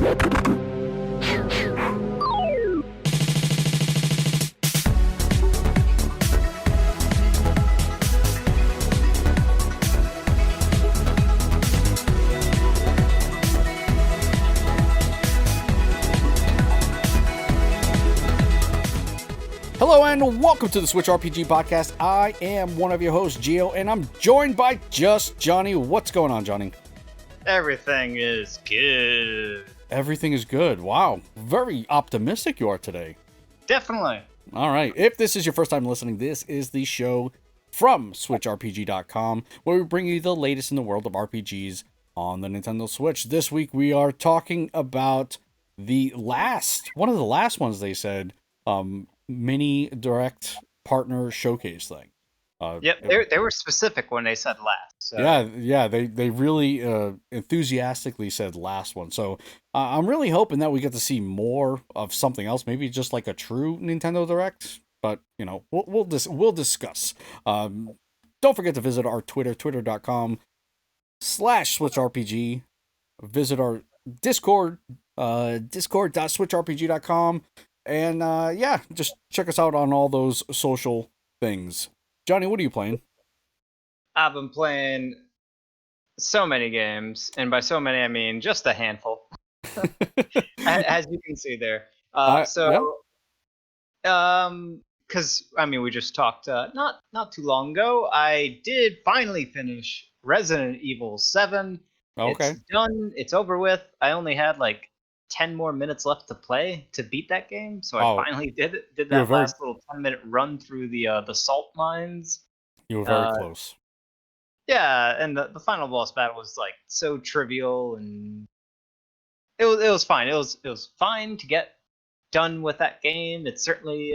Hello and welcome to the Switchrpg podcast. I am one of your hosts, Gio, and I'm joined by just Johnny. What's going on, Johnny? Everything is good. Everything is good. Wow. Very optimistic you are today. Definitely. All right. If this is your first time listening, this is the show from Switchrpg.com, where we bring you the latest in the world of RPGs on the Nintendo Switch. This week we are talking about one of the last ones they said, mini direct partner showcase thing. They were specific when they said last. So. Yeah, they really enthusiastically said last one. So I'm really hoping that we get to see more of something else, maybe just like a true Nintendo Direct. But you know, we'll discuss. Don't forget to visit our Twitter, twitter.com/SwitchRPG. Visit our Discord, discord.switchrpg.com. And just check us out on all those social things. Johnny, what are you playing? I've been playing so many games, and by so many I mean just a handful, as you can see there. Because I mean we just talked not too long ago. I did finally finish Resident Evil 7. Okay. It's done. It's over with. I only had like 10 more minutes left to play to beat that game, so I finally did it. Did that last little 10-minute run through the salt mines. You were very close. Yeah, and the final boss battle was like so trivial, and it was fine. It was fine to get done with that game. It's certainly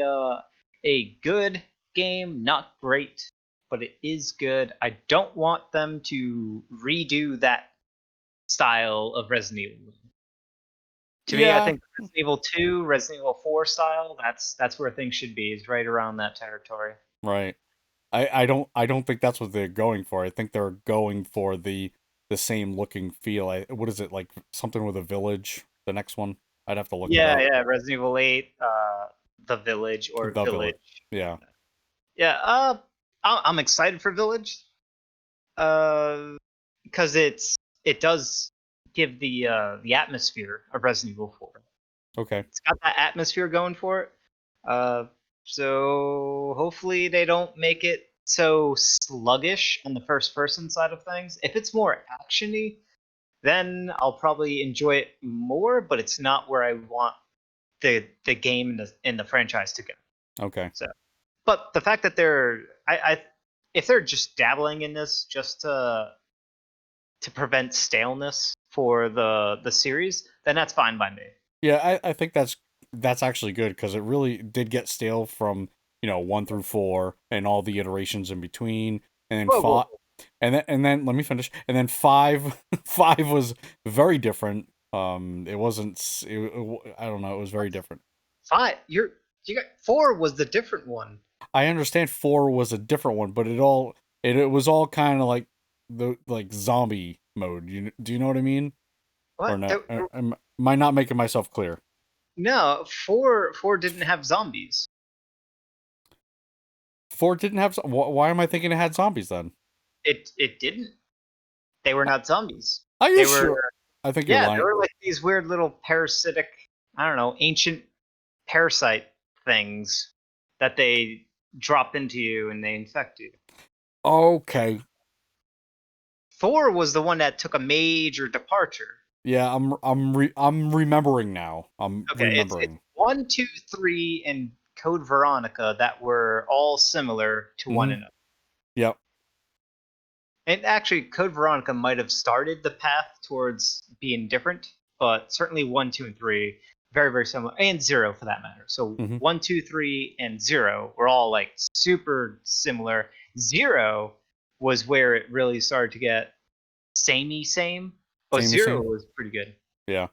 a good game, not great, but it is good. I don't want them to redo that style of Resident Evil. To me, I think Resident Evil 2, Resident Evil 4 style, that's where things should be, is right around that territory. Right. I don't think that's what they're going for. I think they're going for the same looking feel. What is it, like something with a village? The next one? I'd have to look it up. Yeah, Resident Evil 8, The Village or The Village. Yeah. Yeah, I'm excited for Village. Because it does give the atmosphere of Resident Evil 4. Okay. It's got that atmosphere going for it. So hopefully they don't make it so sluggish on the first person side of things. If it's more actiony, then I'll probably enjoy it more, but it's not where I want the game in the franchise to go. Okay. So, but the fact that if they're just dabbling in this just to prevent staleness for the series, then that's fine by me. Yeah, I think that's actually good, because it really did get stale from 1 through 4 and all the iterations in between, and then and then let me finish. And then 5 was very different. It wasn't. I don't know. It was very different. 5. You got 4 was the different one. I understand 4 was a different one, but it was all kind of like zombie mode. Do you know what I mean? What? Or no? Am I not making myself clear? No, 4 didn't have zombies. 4 didn't have. Why am I thinking it had zombies then? It didn't. They were not zombies. Are you sure? I think you're lying. They were like these weird little parasitic, I don't know, ancient parasite things that they drop into you and they infect you. Okay. 4 was the one that took a major departure. Yeah, I'm remembering now. I'm remembering. It's 1, 2, 3, and Code Veronica that were all similar to one another. Yep. And actually, Code Veronica might have started the path towards being different, but certainly 1, 2, and 3 very, very similar, and 0 for that matter. So 1, 2, 3, and 0 were all like super similar. 0 was where it really started to get same. But Samey 0 was pretty good. Yeah.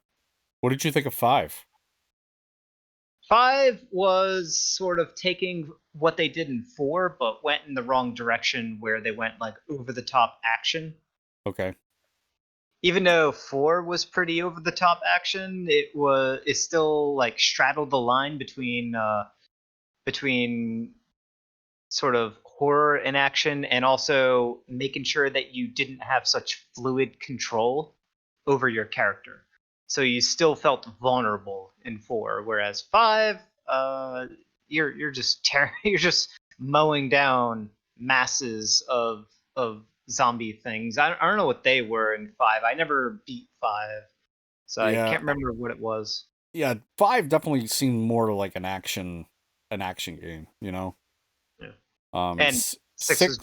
What did you think of 5? 5 was sort of taking what they did in 4, but went in the wrong direction, where they went like over the top action. Okay. even though 4 was pretty over the top action, it still like straddled the line between sort of horror and action, and also making sure that you didn't have such fluid control over your character. So you still felt vulnerable in 4, whereas 5, uh, you're just you're just mowing down masses of zombie things. I don't know what they were in 5. I never beat 5, so I Yeah, can't remember what it was. yeah. 5 definitely seemed more like an action game. Yeah. And 6 was Six.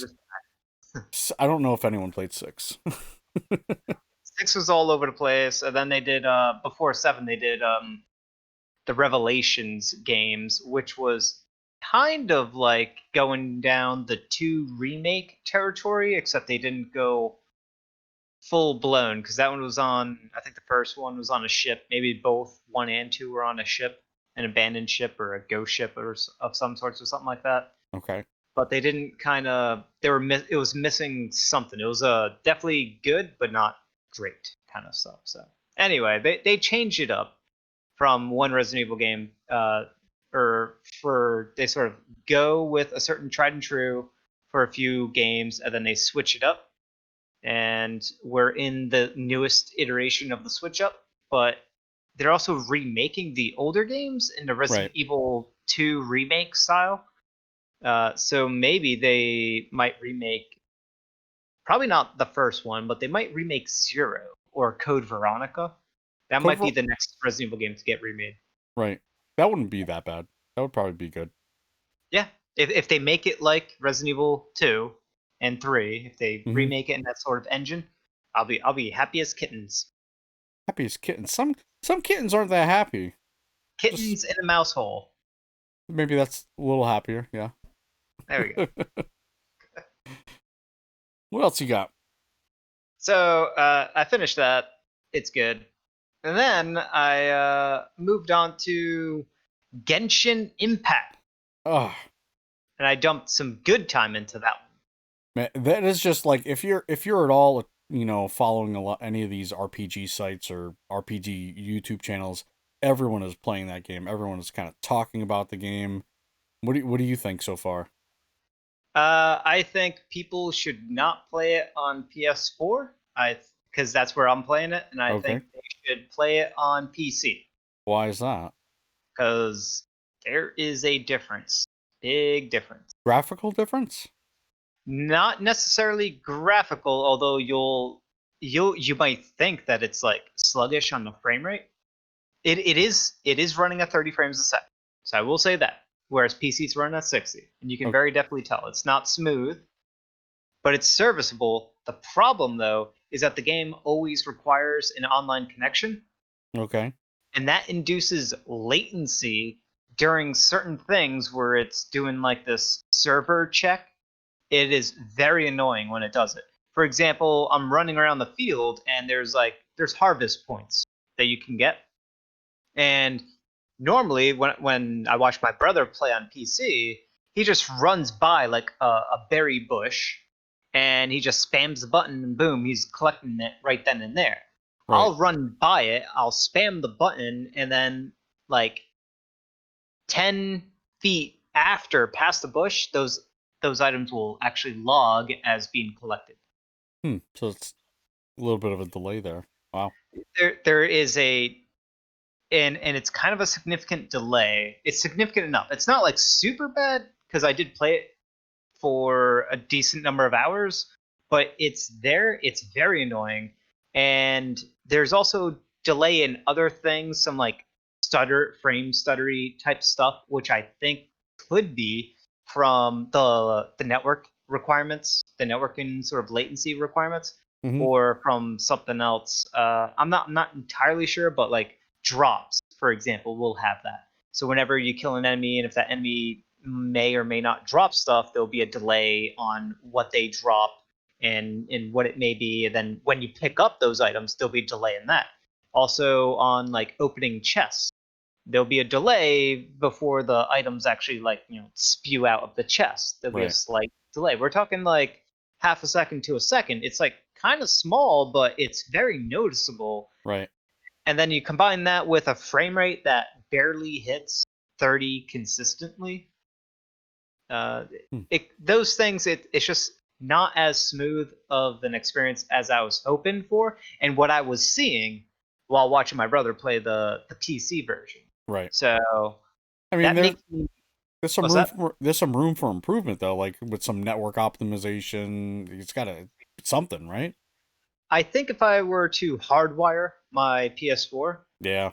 just I don't know if anyone played 6. 6 was all over the place, and then they did before 7 they did the Revelations games, which was kind of like going down the 2 remake territory, except they didn't go full blown because that one was on. I think the first one was on a ship. Maybe both 1 and 2 were on a ship, an abandoned ship or a ghost ship or of some sorts or something like that. Okay. But they didn't kind of. They were. It was missing something. It was definitely good, but not great kind of stuff. So anyway, they changed it up from one Resident Evil game, or for they sort of go with a certain tried and true for a few games, and then they switch it up. And we're in the newest iteration of the switch up, but they're also remaking the older games in the Right. Resident Evil 2 remake style. So maybe they might remake, probably not the first one, but they might remake Zero or Code Veronica. That Code might be Ver- the next Resident Evil game to get remade. right. That wouldn't be that bad. That would probably be good. Yeah, if they make it like Resident Evil 2 and 3, if they Hmm. remake it in that sort of engine, I'll be happy as kittens. Happy as kittens. Some kittens aren't that happy. Just Kittens in a mouse hole. maybe that's a little happier. Yeah. There we go. What else you got? So I finished that. It's good. And then I moved on to Genshin Impact, Oh and I dumped some good time into that one. man, that is just like if you're at all following a lot any of these RPG sites or RPG YouTube channels, everyone is playing that game. Everyone is kind of talking about the game. What do you think so far? I think people should not play it on PS4. Because that's where I'm playing it, and I Okay. think they should play it on PC Why is that? because there is a difference, big difference. Graphical difference? Not necessarily graphical, although you might think that it's like sluggish on the frame rate. It is running at 30 frames a second, so I will say that. Whereas PC's running at 60, and you can O- very definitely tell it's not smooth, but it's serviceable. The problem, though, is that the game always requires an online connection, Okay. and that induces latency during certain things where it's doing like this server check. It is very annoying when it does it. For example, I'm running around the field and there's harvest points that you can get. And normally when I watch my brother play on PC, he just runs by like a berry bush and he just spams the button and boom, he's collecting it right then and there. Right. I'll run by it, I'll spam the button, and then like 10 feet after past the bush, those items will actually log as being collected. So it's a little bit of a delay there. Wow. There is a and it's kind of a significant delay. It's significant enough. It's not like super bad because I did play it for a decent number of hours, but it's there. It's very annoying, and there's also delay in other things, some like frame stuttery type stuff, which I think could be from the network requirements, the networking sort of latency requirements, Hmm. or from something else. I'm not entirely sure, but like drops, for example, will have that. So whenever you kill an enemy, and if that enemy may or may not drop stuff, there'll be a delay on what they drop and what it may be. And then when you pick up those items, there'll be a delay in that. Also on like opening chests, there'll be a delay before the items actually like spew out of the chest. There'll be a Right. slight delay. We're talking like half a second to a second. It's like kind of small, but it's very noticeable. Right. And then you combine that with a frame rate that barely hits 30 consistently. Hmm. Those things, it's just not as smooth of an experience as I was hoping for, and what I was seeing while watching my brother play the PC version. Right. So I mean, that makes me. What's that? there's some room for improvement though, like with some network optimization. It's got to something, right? I think if I were to hardwire my PS4, Yeah.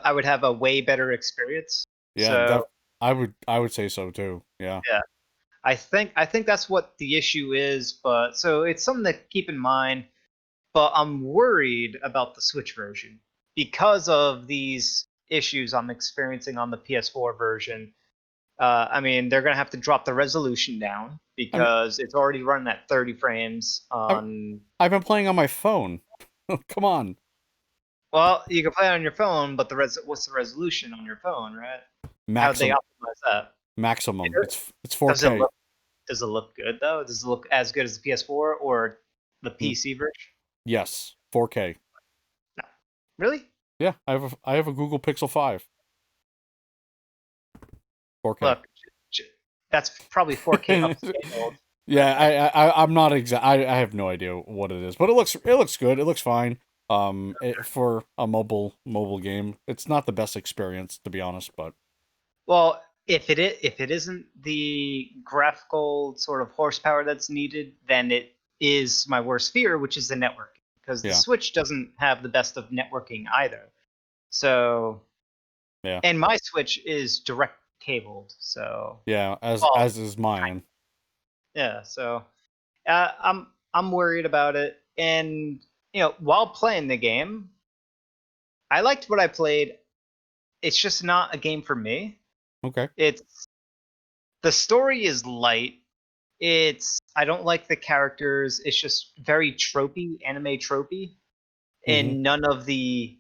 I would have a way better experience. Yeah, So I would say so too. Yeah. yeah, I think that's what the issue is. But so it's something to keep in mind. But I'm worried about the Switch version because of these issues I'm experiencing on the PS4 version. I mean, they're gonna have to drop the resolution down I mean, because it's already running at 30 frames I on. I've been playing on my phone. Come on. Well, you can play it on your phone, but what's the resolution on your phone, right? How'd they Maximum optimize that? maximum. It- It's Does it 4K. look does it look good though? Does it look as good as the PS4 or the Mm, PC version? yes, 4K. No. Really? Yeah, I have a Google Pixel 5. 4K. Look, that's probably 4K upscaled. Yeah, I'm not exact. I have no idea what it is, but it looks good. It looks fine. For a mobile game, it's not the best experience to be honest, but Well, if it isn't the graphical sort of horsepower that's needed, then it is my worst fear, which is the networking, because the yeah, Switch doesn't have the best of networking either. So, yeah, and my Switch is direct cabled, so yeah. As well, as is mine. yeah. So I'm worried about it, and while playing the game, I liked what I played. It's just not a game for me. Okay. It's The story is light. I don't like the characters. It's just very tropey, anime tropey, Mm-hmm. in none of the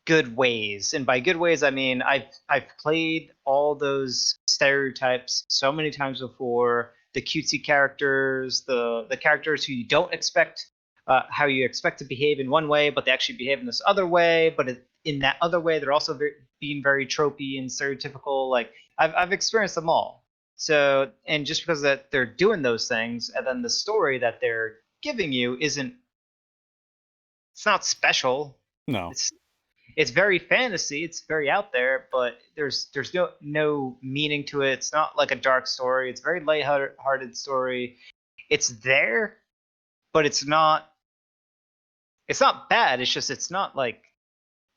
good ways. And by good ways, I mean I've played all those stereotypes so many times before. The cutesy characters, the characters who you don't expect, how you expect to behave in one way, but they actually behave in this other way. But in that other way, they're also being very tropey and stereotypical. Like I've experienced them all. So, and just because that they're doing those things, and then the story that they're giving you it's not special. No. It's very fantasy. It's very out there, but there's no meaning to it. It's not like a dark story. It's a very lighthearted story. It's there, but it's not bad. It's just it's not like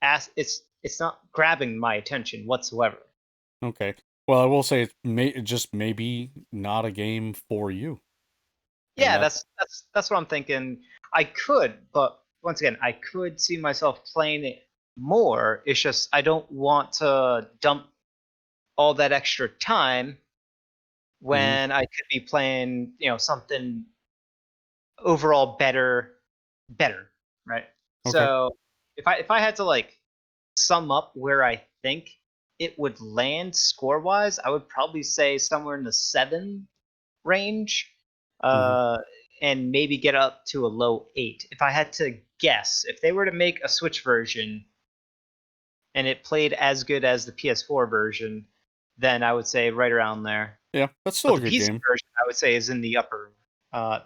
it's not grabbing my attention whatsoever. Okay. Well, I will say just maybe not a game for you, and Yeah, that's what I'm thinking. I could, but once again, I could see myself playing it more. It's just I don't want to dump all that extra time mhm, when I could be playing, something overall better, right? okay. So if I had to like sum up where I think it would land score wise, I would probably say somewhere in the 7 range, Hmm. uh, and maybe get up to a low 8. If I had to guess, if they were to make a Switch version and it played as good as the PS4 version, then I would say right around there. Yeah, that's still But a the good PC game. version, I would say, is in the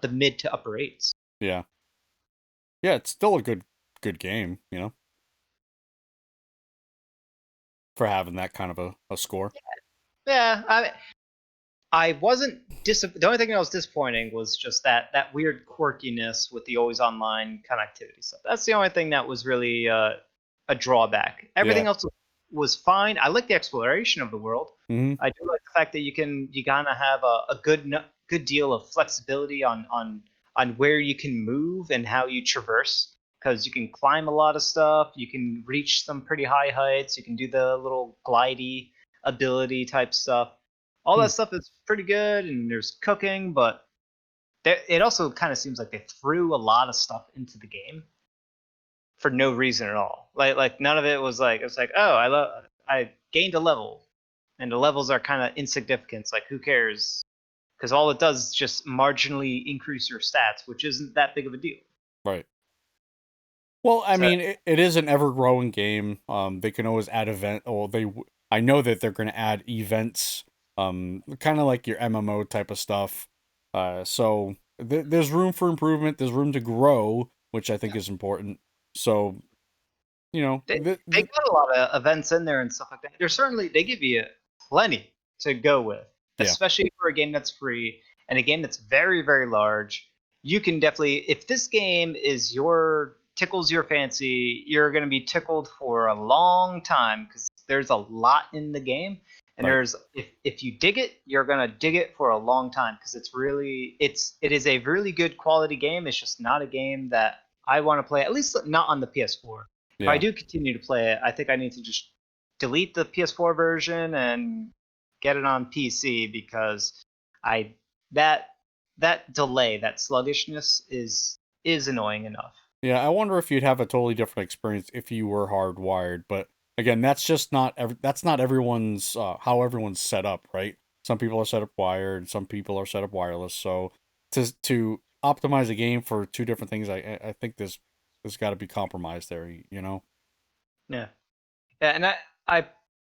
mid to upper eights. Yeah. Yeah, it's still a good game, for having that kind of a score. Yeah, I wasn't The only thing that was disappointing was just that weird quirkiness with the always online connectivity stuff. That's the only thing that was really a drawback. Yeah. Everything else was fine. I like the exploration of the world. Hmm. I do like the fact that you kind of have a good deal of flexibility on where you can move and how you traverse, because you can climb a lot of stuff. You can reach some pretty high heights. You can do the little glidey ability type stuff. All Hmm. that stuff is pretty good, and there's cooking, but it also kind of seems like they threw a lot of stuff into the game for no reason at all. Like none of it was like it's like, oh, I gained a level, and the levels are kind of insignificant. It's like, who cares? Because all it does is just marginally increase your stats, which isn't that big of a deal. Right. Well, I So mean, it is an ever-growing game. They can always add event. Or I know that they're going to add events. Kind of like your MMO type of stuff. So there's room for improvement. There's room to grow, which I think is important. So they they got a lot of events in there and stuff like that. They're certainly they give you plenty to go with, yeah, especially for a game that's free and a game that's very very large. You can definitely, if this game is your tickles your fancy, you're going to be tickled for a long time because there's a lot in the game, and right. there's if you dig it, you're going to dig it for a long time because it is a really good quality game. It's just not a game that I want to play, at least not on the PS4. If I Yeah. do continue to play it, I think I need to just delete the PS4 version and get it on PC because I that that delay, that sluggishness is annoying enough. Yeah, I wonder if you'd have a totally different experience if you were hardwired, but again, that's just not that's not everyone's how everyone's set up, right? Some people are set up wired, some people are set up wireless. So to optimize a game for two different things, I think there's got to be compromise there, you know? Yeah. Yeah, and I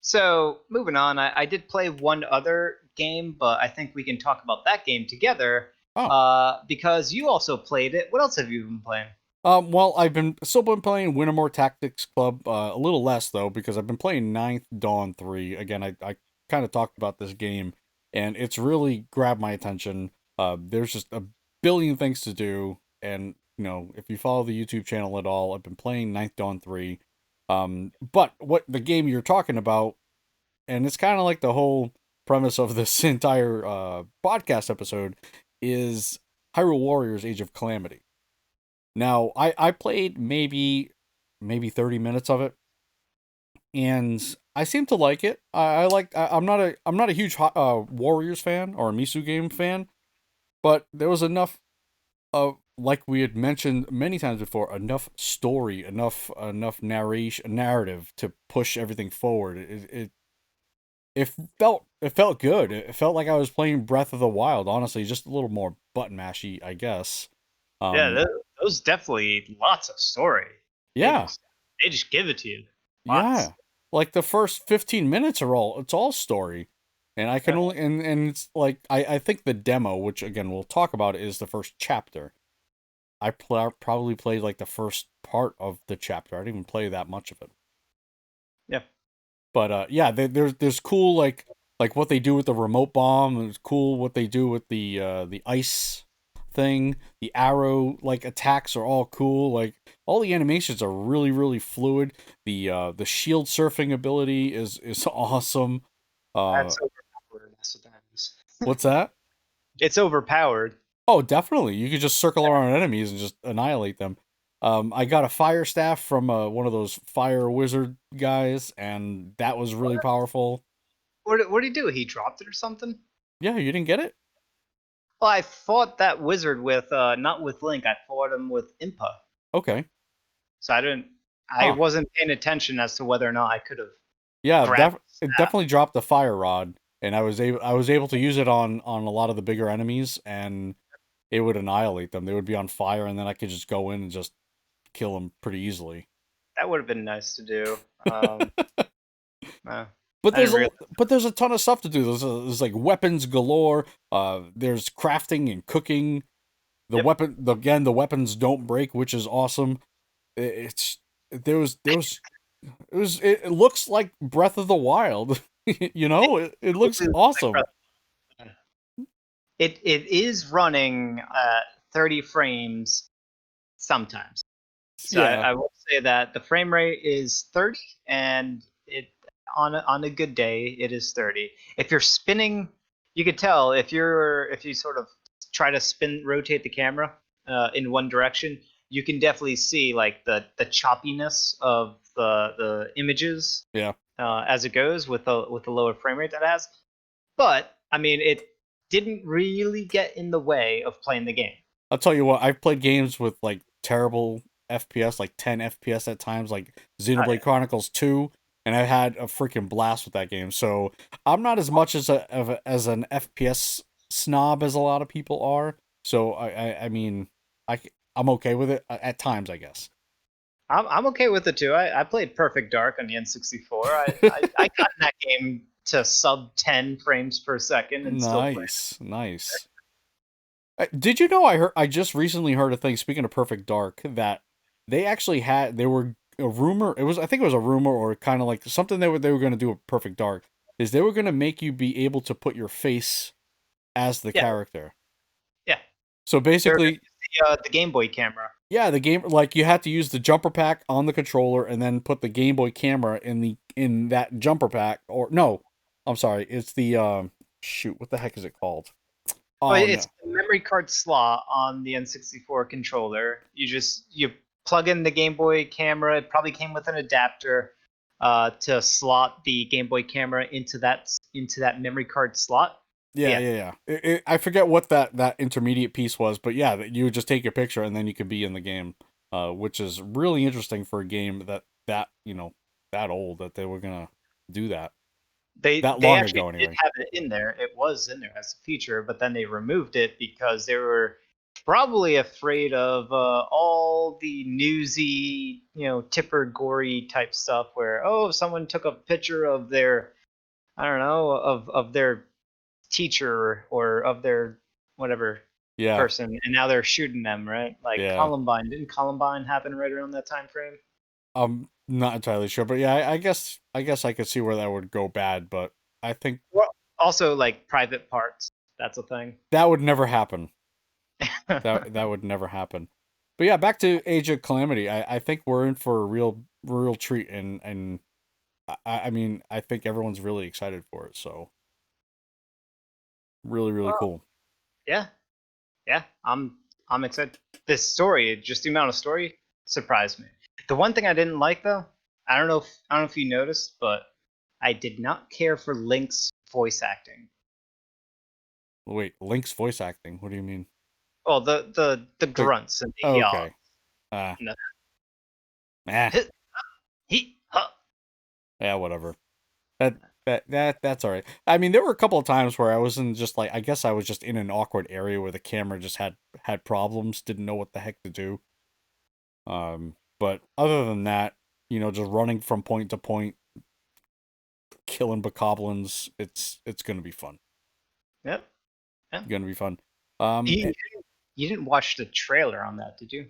so moving on, I did play one other game, but I think we can talk about that game together. Oh. Because you also played it. What else have you been playing? Well, I've been still been playing Wintermore Tactics Club, a little less though, because I've been playing Ninth Dawn 3. Again, I kind of talked about this game, and it's really grabbed my attention. There's just a billion things to do, and if you follow the YouTube channel at all, I've been playing Ninth Dawn 3. But what the game you're talking about, and it's kind of like the whole premise of this entire podcast episode, is Hyrule Warriors: Age of Calamity. Now, I played maybe 30 minutes of it, and I seem to like it. I'm not a huge Warriors fan or a Misu game fan, but there was enough of, like we had mentioned many times before, enough story, enough narrative to push everything forward. It felt good. It felt like I was playing Breath of the Wild, honestly, just a little more button mashy, I guess. Yeah, Um, those definitely lots of story. They yeah. just they just give it to you. Lots. Yeah. Like the first 15 minutes it's all story. And I can Yeah. only and it's like I think the demo, which again we'll talk about, is the first chapter. Probably played like the first part of the chapter. I didn't even play that much of it. Yeah. But yeah, there's cool like what they do with the remote bomb. It's cool what they do with the ice thing. The arrow like attacks are all cool. Like all the animations are really fluid. The shield surfing ability is awesome. Uh, That's overpowered. That's what that is. what's that? It's overpowered. Oh, definitely. You could just circle around enemies and just annihilate them. I got a fire staff from one of those fire wizard guys, and that was really powerful. What did he do? He dropped it or something? Yeah, you didn't get it? Well, I fought that wizard with not with Link. I fought him with Impa. Okay. So I didn't. I Huh. wasn't paying attention as to whether or not I could have Yeah, grabbed the it staff. definitely dropped the fire rod, and I was able to use it on a lot of the bigger enemies, and it would annihilate them. They would be on fire, and then I could just go in and just kill them pretty easily. That would have been nice to do. Uh, But I didn't realize. there's a ton of stuff to do. There's like weapons galore. There's crafting and cooking. Yep. The weapons don't break, which is awesome. It's it looks like Breath of the Wild. It looks awesome. It is running at 30 frames sometimes. So Yeah, I will say that the frame rate is 30, and it on a good day it is 30. If you're spinning, you could tell if you sort of try to rotate the camera in one direction, you can definitely see like the choppiness of the images yeah. as it goes with the lower frame rate that it has. But I mean, it didn't really get in the way of playing the game. I'll tell you what, I've played games with like terrible FPS, like 10 FPS at times, like Oh, Xenoblade Chronicles 2, and I had a freaking blast with that game. So I'm not as much as an FPS snob as a lot of people are. So I mean, I I'm okay with it at times, I guess. I'm okay with it too. I played Perfect Dark on the N64. I got in that game to sub 10 frames per second and still played. Nice. Did you know I just recently heard a thing, speaking of Perfect Dark, that they actually had they were a rumor, I think it was a rumor or kind of like something they were going to do with Perfect Dark is they were going to make you be able to put your face as the Yeah, character. yeah. So They're gonna basically, use the Game Boy camera. yeah, the game, like, you had to use the jumper pack on the controller and then put the Game Boy camera in that jumper pack, or no, I'm sorry, it's the shoot, what the heck is it called? Oh, Oh it's no. the memory card slot on the N64 controller. You plug in the Game Boy camera. It probably came with an adapter to slot the Game Boy camera into that memory card slot. But Yeah, yeah, yeah, yeah. I forget what that intermediate piece was, but yeah, that you would just take your picture and then you could be in the game, which is really interesting for a game that old that they were gonna do that that they long actually ago did anyway. have it in there. It was in there as a feature, but then they removed it because they were probably afraid of all the newsy, tipper gory type stuff where, oh, someone took a picture of their, I don't know, of their teacher or of their whatever Yeah, person, and now they're shooting them, right? Like yeah. Columbine. Didn't Columbine happen right around that time frame? I'm not entirely sure, but yeah, I guess I could see where that would go bad, but I think Well, also like private parts. That's a thing. that would never happen. That would never happen. But yeah, back to Age of Calamity. I think we're in for a real treat, and I mean, I think everyone's really excited for it. So really Well, cool. yeah, yeah. I'm excited. This story, just the amount of story, surprised me. The one thing I didn't like though, I don't know if you noticed, but I did not care for Link's voice acting. Wait, Link's voice acting. What do you mean? Well, the The grunts and the oh, yaw. okay. Ah, You know, eh, he, huh. yeah, whatever. That's all right. I mean, there were a couple of times where I wasn't just like, I guess I was just in an awkward area where the camera just had problems, didn't know what the heck to do. But other than that, just running from point to point, killing bokoblins, it's gonna be fun. Yep, yeah. Gonna be fun. Um, eh, You, you didn't watch the trailer on that, did you?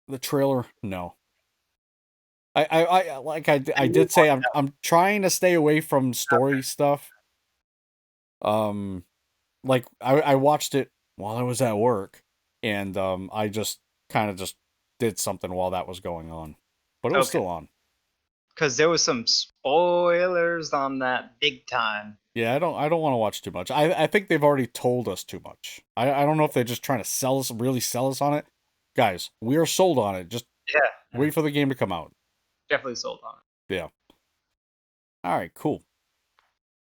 the trailer, no. I And you did say watched I'm trying to stay away from story stuff. Um, like I watched it while I was at work, and I just kind of just did something while that was going on, but it was okay, still on. because there was some spoilers on that big time. Yeah, I don't want to watch too much. I think they've already told us too much. I don't know if they're just trying to really sell us on it. Guys, we are sold on it. Just Yeah, wait for the game to come out. definitely sold on it. Yeah. All right, cool.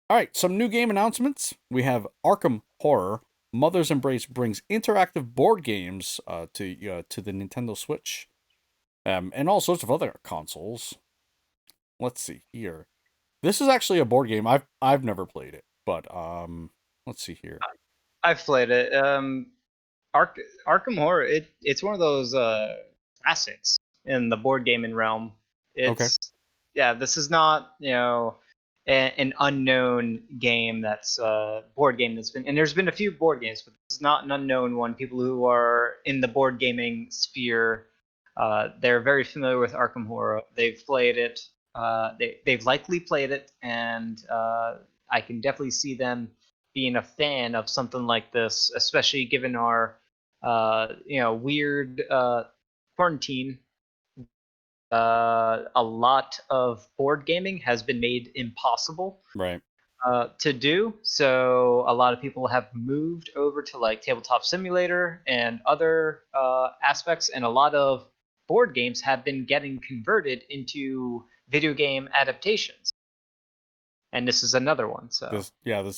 All right, some new game announcements. We have Arkham Horror. Mother's Embrace brings interactive board games to the Nintendo Switch, and all sorts of other consoles. Let's see here. This is actually a board game. I've never played it, but let's see here. I've played it. Ark Arkham Horror. It's one of those classics in the board gaming realm. Okay. It's yeah. This is not an unknown game that's board game that's been, and there's been a few board games, but this is not an unknown one. People who are in the board gaming sphere, they're very familiar with Arkham Horror. They've played it. They've likely played it, and I can definitely see them being a fan of something like this, especially given our weird quarantine. A lot of board gaming has been made impossible Right. to do. So a lot of people have moved over to like Tabletop Simulator and other aspects, and a lot of board games have been getting converted into video game adaptations. And this is another one. So This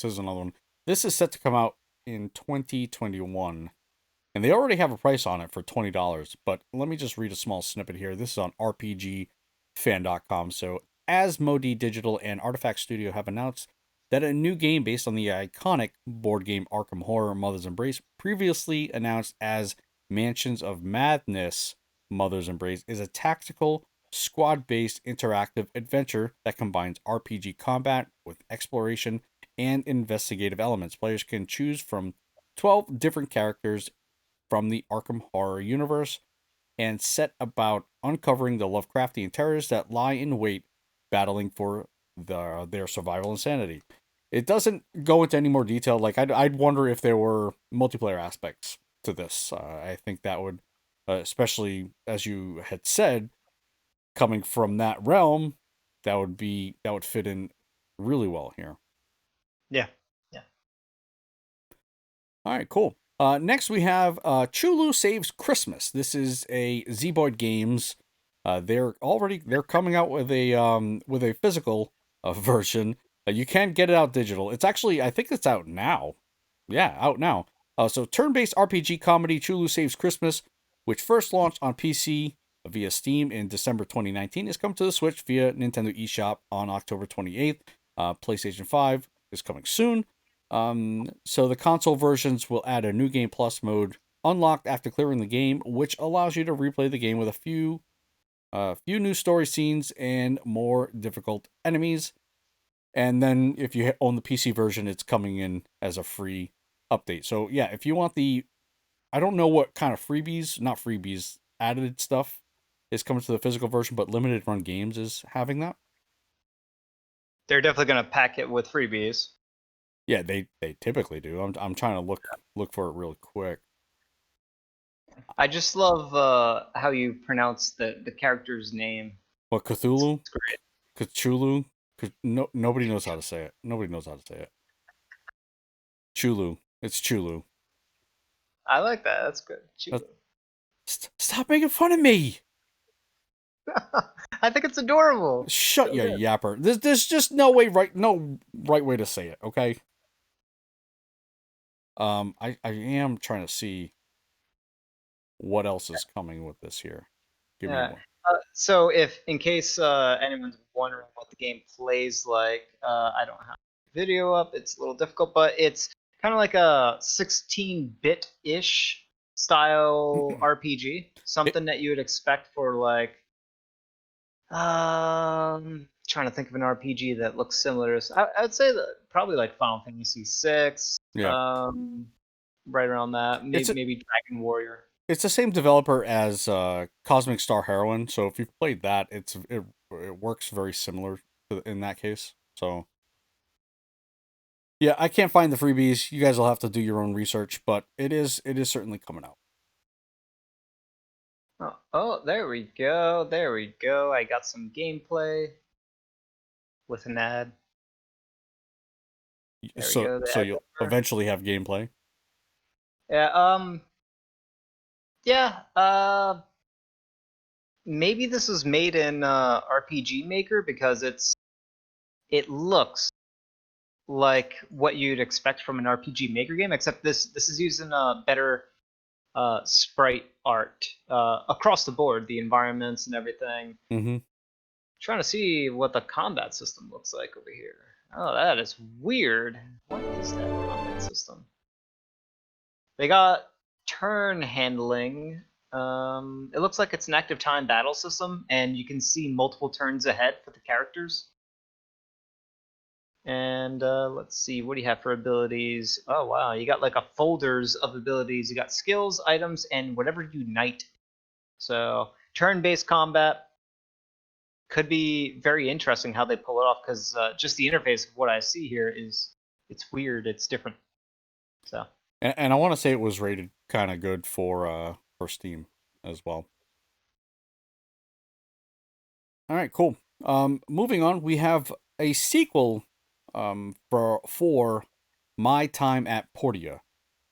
is another one. This is set to come out in 2021, and they already have a price on it for $20. But let me just read a small snippet here. This is on RPGFan.com. So, Asmodee Digital and Artifact Studio have announced that a new game based on the iconic board game Arkham Horror Mother's Embrace, previously announced as Mansions of Madness Mother's Embrace is a tactical, squad based interactive adventure that combines RPG combat with exploration and investigative elements. Players can choose from 12 different characters from the Arkham Horror universe and set about uncovering the Lovecraftian terrors that lie in wait, battling for their survival and sanity. It doesn't go into any more detail. Like I'd wonder if there were multiplayer aspects to this. I think that would, especially as you had said, coming from that realm, that would fit in really well here. Yeah. Yeah. All right, cool. Next we have Chulu Saves Christmas. This is a Zboid Games. They're coming out with a physical version. You can get it out digital. It's actually, I think it's out now. Yeah, out now. So turn-based RPG comedy Chulu Saves Christmas, which first launched on PC via Steam in December 2019, is coming to the Switch via Nintendo eShop on October 28th. PlayStation 5 is coming soon. So the console versions will add a new game plus mode unlocked after clearing the game, which allows you to replay the game with a few new story scenes and more difficult enemies. And then if you own the PC version, it's coming in as a free update. So yeah, if you want I don't know what kind of not freebies, added stuff is coming to the physical version, but Limited Run Games is having that. They're definitely gonna pack it with freebies. Yeah, they typically do. I'm trying to look for it real quick. I just love how you pronounce the character's name. What, Cthulhu? It's great. Cthulhu? No, nobody knows how to say it. Nobody knows how to say it. Chulu. It's Chulu. I like that. That's good. Uh, Chulu. Stop making fun of me. I think it's adorable. Shut So your good. yapper. There's just no right way to say it. Okay. I am trying to see what else is coming with this here. Give me Yeah. one. So if, in case anyone's wondering what the game plays like, I don't have video up. It's a little difficult, but it's kind of like a 16-bit-ish style RPG. It, Something that you would expect for like, trying to think of an RPG that looks similar. I'd say that probably like Final Fantasy VI. yeah. Right around that. It's Maybe Dragon Warrior. It's the same developer as Cosmic Star Heroine, so if you've played that, it works very similar in that case. So yeah, I can't find the freebies. You guys will have to do your own research, but it is certainly coming out. Oh, there we go. There we go. I got some gameplay with an ad. There we go. The So ad you'll cover. eventually have gameplay. Yeah. Yeah. Maybe this was made in RPG Maker because it looks like what you'd expect from an RPG Maker game, except this is using a better sprite art across the board, the environments and everything. Mm-hmm. Trying to see what the combat system looks like over here. Oh, that is weird. What is that combat system? They got turn handling. It looks like it's an active time battle system, and you can see multiple turns ahead for the characters. And let's see, what do you have for abilities? Oh wow, you got like a folders of abilities. You got skills, items, and whatever unite. So turn-based combat could be very interesting how they pull it off, because just the interface of what I see here it's weird, it's different. So And I want to say it was rated kind of good for Steam as well. All right, cool. Moving on, we have a sequel for My Time at Portia.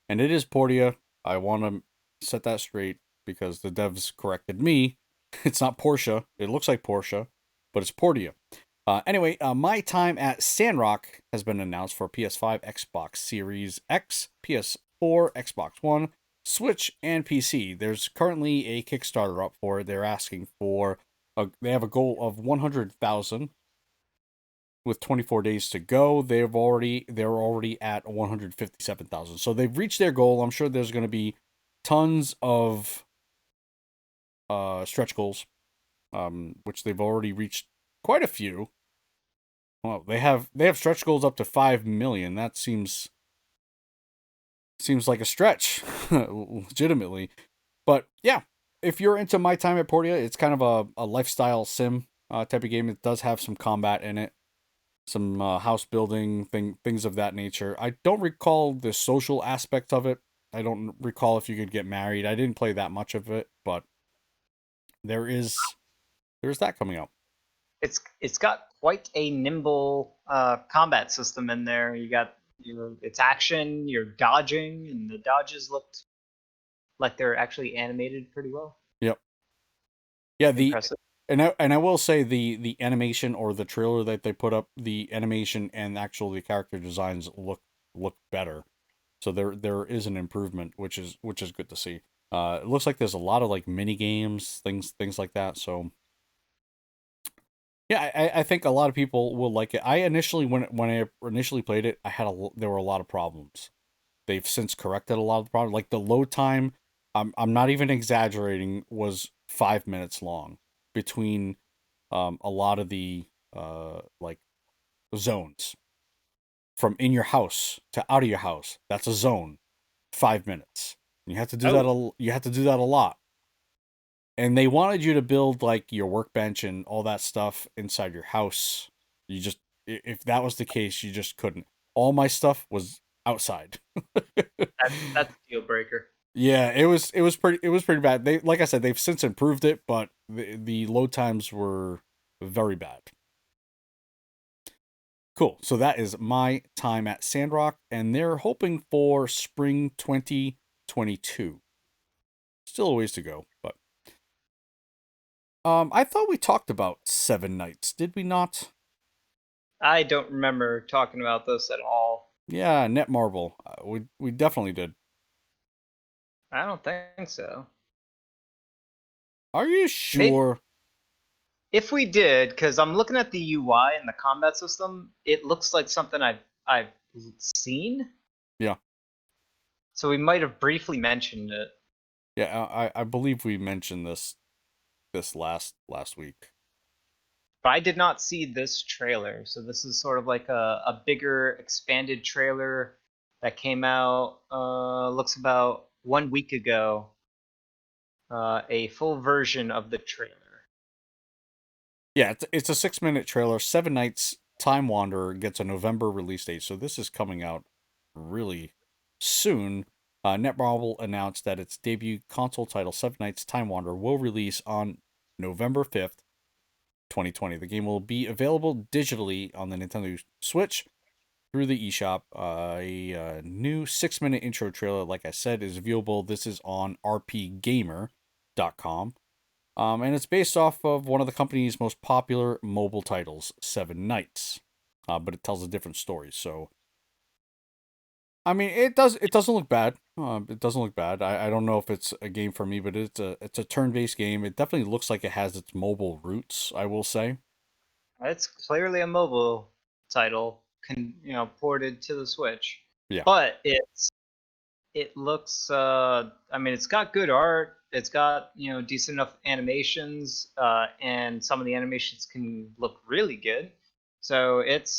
And it is Portia. I want to set that straight because the devs corrected me. It's not Porsche. It looks like Porsche, but it's Portia. Anyway, My Time at Sandrock has been announced for PS5, Xbox Series X, PS4, Xbox One, Switch, and PC. There's currently a Kickstarter up for it. They're asking for they have a goal of 100,000 with 24 days to go. They're already at 157,000. So they've reached their goal. I'm sure there's going to be tons of stretch goals, which they've already reached quite a few. Well, they have stretch goals up to 5 million. That seems like a stretch, legitimately. But yeah, if you're into My Time at Portia, it's kind of a lifestyle sim type of game. It does have some combat in it, some house building things of that nature. I don't recall the social aspect of it. I don't recall if you could get married. I didn't play that much of it, but there's that coming out. It's got quite a nimble combat system in there. You got it's action, you're dodging, and the dodges looked like they're actually animated pretty well. Yep. Yeah, Impressive. and I will say the animation or the trailer that they put up, the animation and actually the character designs look better. So there is an improvement, which is good to see. It looks like there's a lot of like mini games, things like that. So yeah, I think a lot of people will like it. I initially when I initially played it, there were a lot of problems. They've since corrected a lot of the problems. Like the load time, I'm not even exaggerating, was 5 minutes long between a lot of the like zones. From in your house to out of your house, that's a zone. 5 minutes. You have to do that. Oh, You have to do that a lot. And they wanted you to build like your workbench and all that stuff inside your house. You just, if that was the case, you just couldn't. All my stuff was outside. that's a deal breaker. Yeah, it was pretty bad. They, like I said, they've since improved it, but the load times were very bad. Cool. So that is My Time at Sandrock, and they're hoping for spring 2022. Still a ways to go, but I thought we talked about Seven Nights, did we not? I don't remember talking about this at all. Yeah, Netmarble. We definitely did. I don't think so. Are you Maybe sure? if we did, because I'm looking at the UI and the combat system, it looks like something I've seen. Yeah, So we might have briefly mentioned it. yeah. I believe we mentioned this last week. But I did not see this trailer. So this is sort of like a bigger, expanded trailer that came out, looks about 1 week ago. A full version of the trailer. Yeah, it's a 6 minute trailer. Seven Nights Time Wanderer gets a November release date, so this is coming out really soon. Netmarble announced that its debut console title, Seven Nights Time Wanderer, will release on November 5th, 2020. The game will be available digitally on the Nintendo Switch through the eShop. A new 6 minute intro trailer, like I said, is viewable. This is on rpgamer.com. And it's based off of one of the company's most popular mobile titles, Seven Nights. But it tells a different story. So, I mean, it doesn't look bad. It doesn't look bad. I don't know if it's a game for me, but it's a turn-based game. It definitely looks like it has its mobile roots, I will say. It's clearly a mobile title, ported to the Switch. Yeah. But it looks. I mean, it's got good art. It's got decent enough animations, and some of the animations can look really good. So it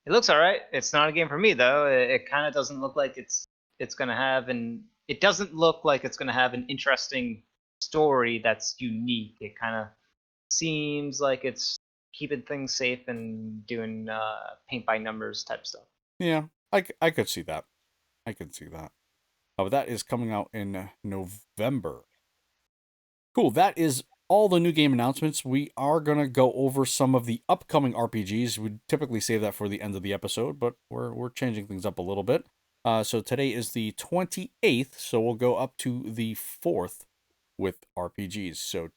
looks all right. It's not a game for me though. It kind of doesn't look like it's gonna have an. It doesn't look like it's gonna have an interesting story that's unique. It kind of seems like it's keeping things safe and doing paint by numbers type stuff. Yeah. I could see that. I could see that. But that is coming out in November. Cool. That is all the new game announcements. We are going to go over some of the upcoming RPGs. We typically save that for the end of the episode, but we're changing things up a little bit. So today is the 28th, so we'll go up to the 4th with RPGs. So,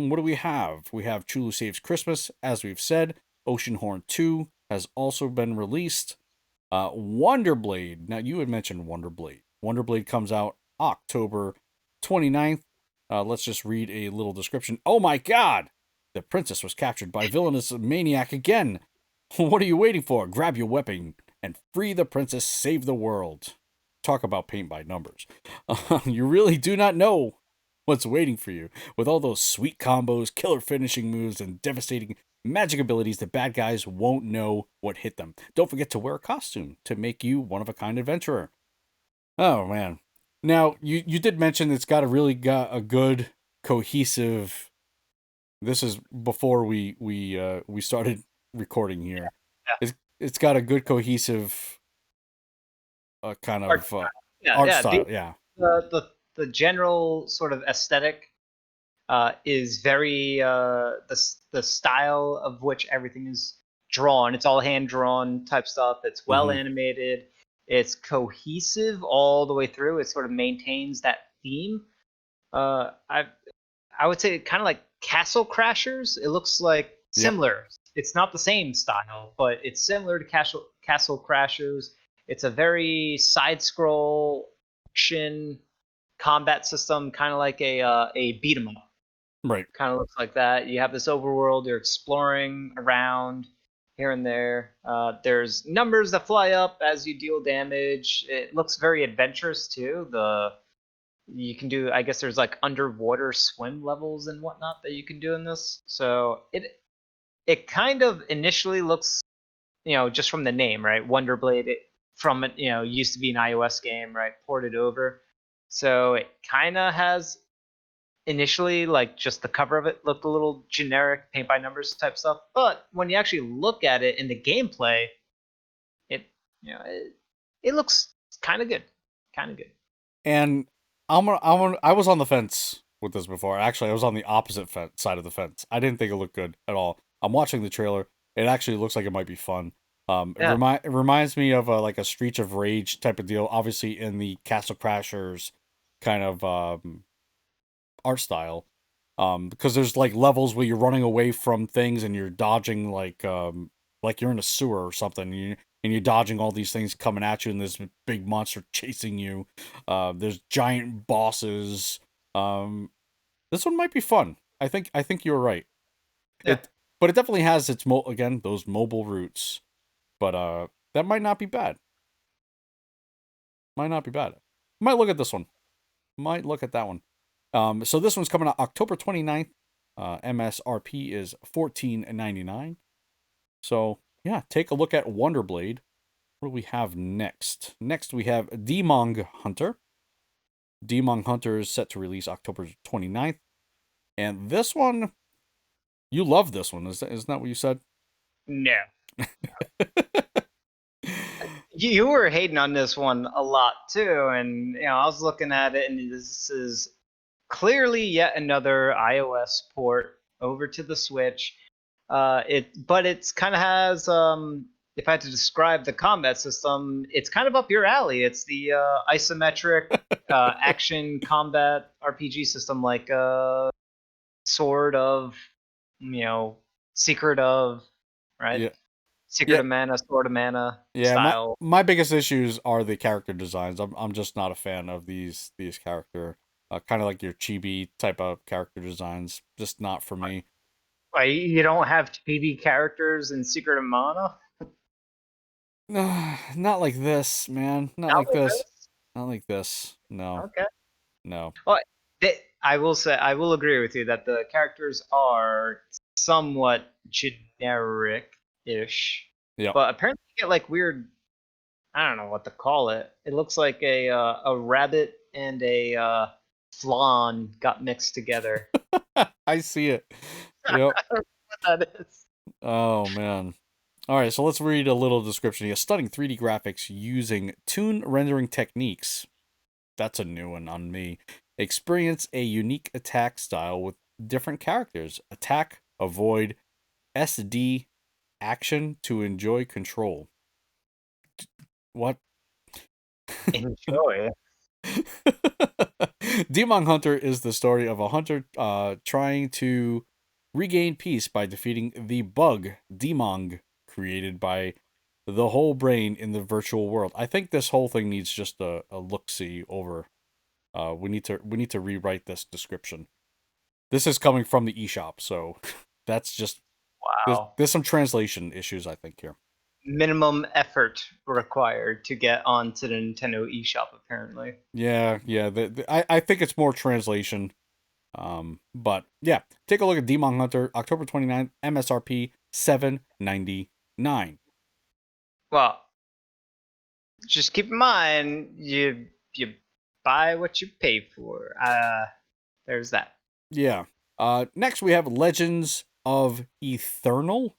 what do we have? We have Chulu Saves Christmas, as we've said. Oceanhorn 2 has also been released. Wonderblade. Now, you had mentioned Wonderblade. Wonderblade comes out October 29th. Let's just read a little description. Oh my god! The princess was captured by villainous maniac again. What are you waiting for? Grab your weapon and free the princess, save the world. talk about paint by numbers. You really do not know what's waiting for you with all those sweet combos, killer finishing moves, and devastating magic abilities. The bad guys won't know what hit them. Don't forget to wear a costume to make you one of a kind adventurer. Oh man. Now you did mention it's got a good cohesive. This is before we started recording here. Yeah. It's got a good cohesive kind Art of style. Yeah, art yeah. style. Yeah. The general sort of aesthetic is very the style of which everything is drawn. It's all hand drawn type stuff. It's well Mm-hmm. animated. It's cohesive all the way through. It sort of maintains that theme. I would say kind of like Castle Crashers. It looks like Yep. similar. It's not the same style, but it's similar to Castle Crashers. It's a very side scroll action combat system, kind of like a beat 'em up. Right. Kind of looks like that. You have this overworld. You're exploring around here and there. There's numbers that fly up as you deal damage. It looks very adventurous too. You can do, I guess there's like underwater swim levels and whatnot that you can do in this. So it kind of initially looks, just from the name, right? Wonderblade. It from it, used to be an iOS game, right? Ported over. So it kind of has initially, like, just the cover of it looked a little generic paint by numbers type stuff, but when you actually look at it in the gameplay, it it looks kind of good, kind of good. And I was on the fence with this before. Actually, I was on the opposite side of the fence. I didn't think it looked good at all. I'm watching the trailer. It actually looks like it might be fun. Yeah, It reminds me of like a Streets of Rage type of deal. Obviously, in the Castle Crashers kind of art style. Because there's like levels where you're running away from things and you're dodging like you're in a sewer or something. And you're dodging all these things coming at you, and this big monster chasing you. There's giant bosses. Um, this one might be fun. I think you're right. yeah. But it definitely has its again those mobile roots. But that might not be bad. Might not be bad. Might look at this one. Might look at that one. So this one's coming out October 29th. MSRP is $14.99. So yeah, take a look at Wonderblade. What do we have next? Next we have Demon Hunter. Demon Hunter is set to release October 29th. And this one, you love this one. Isn't that what you said? No, you were hating on this one a lot too, and I was looking at it, and this is clearly yet another iOS port over to the Switch. But it's kind of has if I had to describe the combat system, it's kind of up your alley. It's the isometric action combat RPG system, like Sword of, you know, Secret of, right? Yeah. Secret Yeah. of Mana, Sword of Mana Yeah, style. my biggest issues are the character designs. I'm just not a fan of these character kind of like your chibi type of character designs. Just not for me. Why, you don't have TV characters in Secret of Mana? Not like this, man. Not Not like like this. this? Not like this. No. Okay. No. Well, I will say, I will agree with you that the characters are somewhat generic-ish, Yep. but apparently you get like weird. I don't know what to call it. It looks like a rabbit and a flan got mixed together. I see it. Yep. What that is? Oh man. All right, so let's read a little description here. Stunning 3D graphics using toon rendering techniques. That's a new one on me. Experience a unique attack style with different characters. Attack, avoid, SD, action to enjoy control. What? Enjoy. Demon Hunter is the story of a hunter trying to regain peace by defeating the bug Demon created by the whole brain in the virtual world. I think this whole thing needs just a look see over. We need to rewrite this description. This is coming from the eShop, so that's just Wow. there's some translation issues I think here. minimum effort required to get onto the Nintendo eShop, apparently. Yeah, yeah. I think it's more translation. But yeah, take a look at Demon Hunter, October 29th, MSRP $7.99. Well, just keep in mind you buy what you pay for. There's that. Yeah. Next we have Legends of Eternal.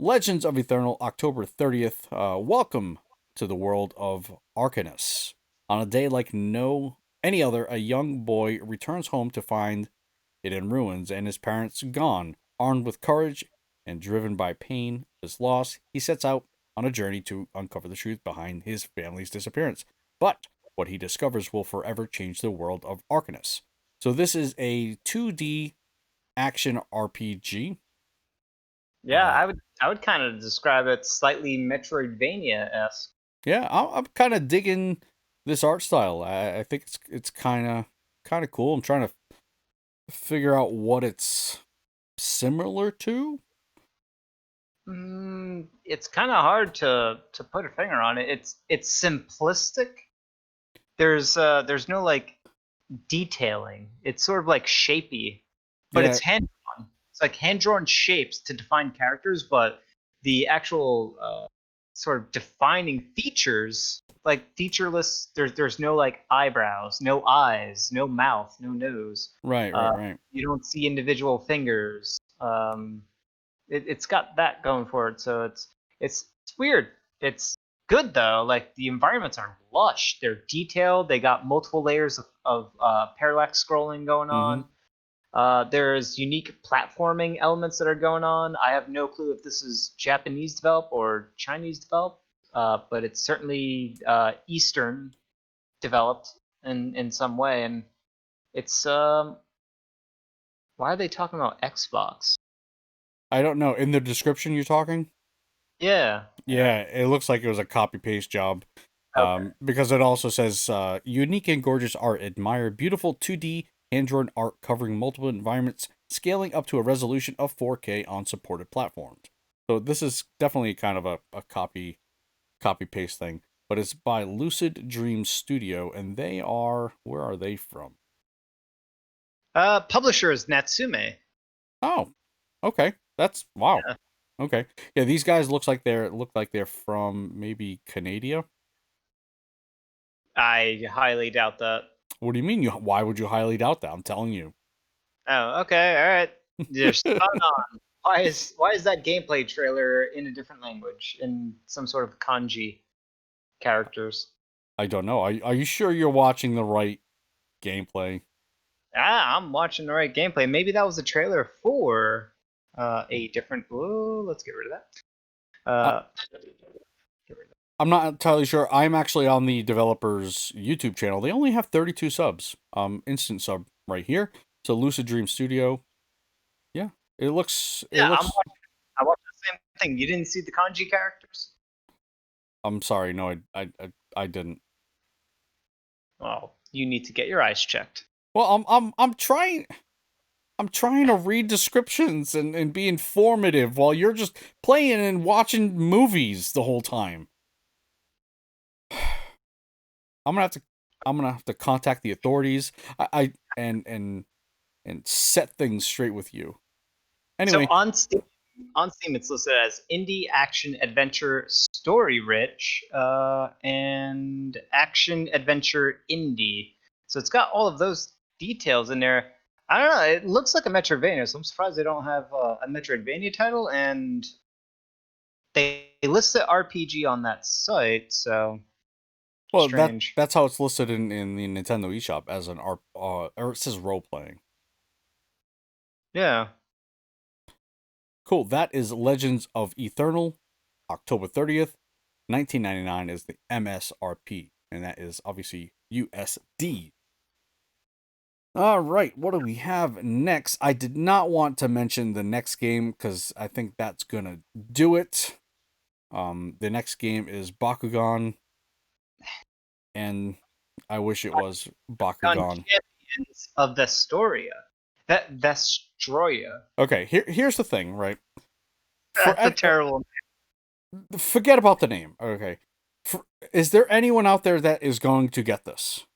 Legends of Eternal, October 30th. Welcome to the world of Arcanus. On a day like no any other, a young boy returns home to find it in ruins and his parents gone. Armed with courage and driven by pain, his loss, he sets out on a journey to uncover the truth behind his family's disappearance. But what he discovers will forever change the world of Arcanus. So this is a 2D action RPG. Yeah, Uh, I would kind of describe it slightly Metroidvania-esque. yeah, I'm kind of digging this art style. I think it's kind of cool. I'm trying to figure out what it's similar to. It's kind of hard to put a finger on it. It's simplistic. There's no like detailing. It's sort of like shapy, but Yeah, it's hand drawn. It's like hand drawn shapes to define characters, but the actual sort of defining features, like featureless. There's no like eyebrows, no eyes, no mouth, no nose. right, right, right. You don't see individual fingers. It's got that going for it, so it's weird. It's good though. Like the environments are lush. They're detailed. They got multiple layers of parallax scrolling going Mm-hmm. on. There's unique platforming elements that are going on. I have no clue if this is Japanese developed or Chinese developed, but it's certainly Eastern developed in some way. And it's why are they talking about Xbox? I don't know. In the description you're talking? Yeah, yeah. Yeah, it looks like it was a copy paste job. Okay. Because it also says unique and gorgeous art. Admire beautiful 2D hand drawn art covering multiple environments, scaling up to a resolution of 4K on supported platforms. So this is definitely kind of a copy paste thing. But it's by Lucid Dream Studio, and they are where are they from? Publisher is Natsume. Oh, okay. That's wow. Yeah. Okay. Yeah, these guys look like they're from maybe Canada. I highly doubt that. What do you mean? Why would you highly doubt that? I'm telling you. Oh, okay, all right. You're spot on. Why is that gameplay trailer in a different language, in some sort of kanji characters? I don't know. Are you sure you're watching the right gameplay? I'm watching the right gameplay. Maybe that was a trailer for a different. Whoa, let's get rid of that. I, Get rid of I'm not entirely sure. I'm actually on the developer's YouTube channel. They only have 32 subs. Instant sub right here. So Lucid Dream Studio. Yeah, it looks. It Yeah, looks. I watched the same thing. You didn't see the kanji characters? I'm sorry. No, I didn't. Well, you need to get your eyes checked. Well, I'm trying. I'm trying to read descriptions and be informative while you're just playing and watching movies the whole time. I'm gonna have to I'm gonna have to contact the authorities. I and set things straight with you. So Anyway, on Steam, it's listed as indie action adventure story rich and action adventure indie. So it's got all of those details in there. I don't know. It looks like a Metroidvania, so I'm surprised they don't have a Metroidvania title. And they listed RPG on that site, so well strange. that's how it's listed in the Nintendo eShop as an art or it says role playing. Yeah. Cool. That is Legends of Eternal, October 30th, 1999 is the MSRP, and that is obviously USD. All right, what do we have next? I did not want to mention the next game because I think that's gonna do it. The next game is Bakugan, and I wish it was On Bakugan. Champions of Vestoria. Vestroia. Okay, here's the thing, right? For That's a terrible. Forget about the name. Okay. For, is there anyone out there that is going to get this?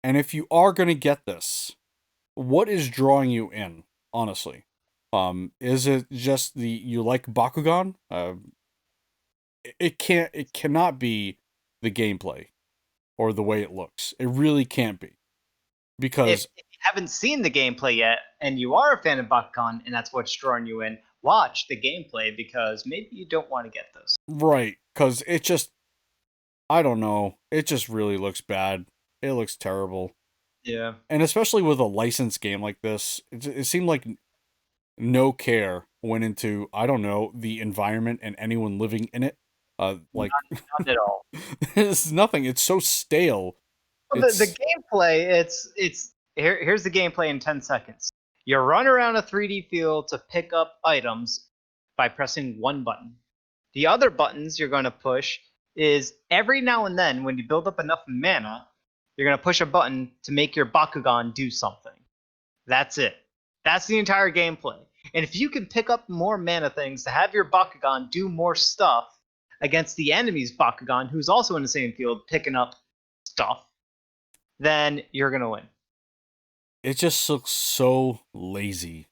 And if you are going to get this, what is drawing you in, honestly? Is it just the you like Bakugan? It cannot be the gameplay or the way it looks. It really can't be. If Because you haven't seen the gameplay yet, and you are a fan of Bakugan, and that's what's drawing you in, watch the gameplay because maybe you don't want to get this. right, cuz it just I don't know. It just really looks bad. It looks terrible. Yeah. And especially with a licensed game like this, it seemed like no care went into, I don't know, the environment and anyone living in it. Not, Like not at all. it's nothing. It's so stale. Well, the It's gameplay, here's the gameplay in 10 seconds. You run around a 3D field to pick up items by pressing one button. The other buttons you're going to push is every now and then when you build up enough mana, you're going to push a button to make your Bakugan do something. That's it. That's the entire gameplay. And if you can pick up more mana things to have your Bakugan do more stuff against the enemy's Bakugan, who's also in the same field picking up stuff, then you're gonna win. it just looks so lazy.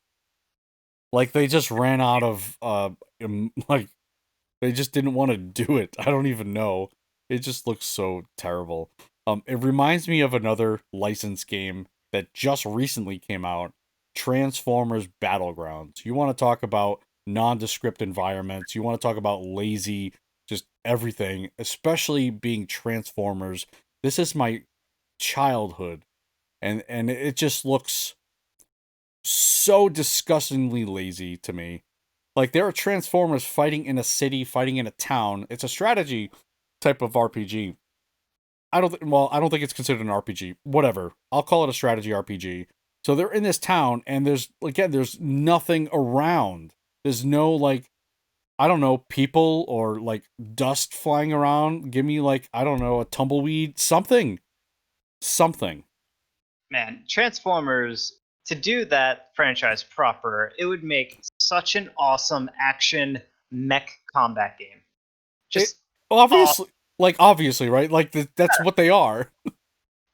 Like they just ran out of like they just didn't want to do it. I don't even know. It just looks so terrible. It reminds me of another licensed game that just recently came out, Transformers Battlegrounds. You want to talk about nondescript environments, you want to talk about lazy just everything, especially being Transformers. This is my childhood, and it just looks so disgustingly lazy to me. Like there are Transformers fighting in a city, fighting in a town. It's a strategy type of RPG. I don't think it's considered an RPG. Whatever. I'll call it a strategy RPG. So they're in this town and there's nothing around. There's no like I don't know, people or like dust flying around. Give me like I don't know, a tumbleweed, something. Something. Man, Transformers, to do that franchise proper, it would make such an awesome action mech combat game. It Just awesome. obviously obviously, right? Like that's what they are.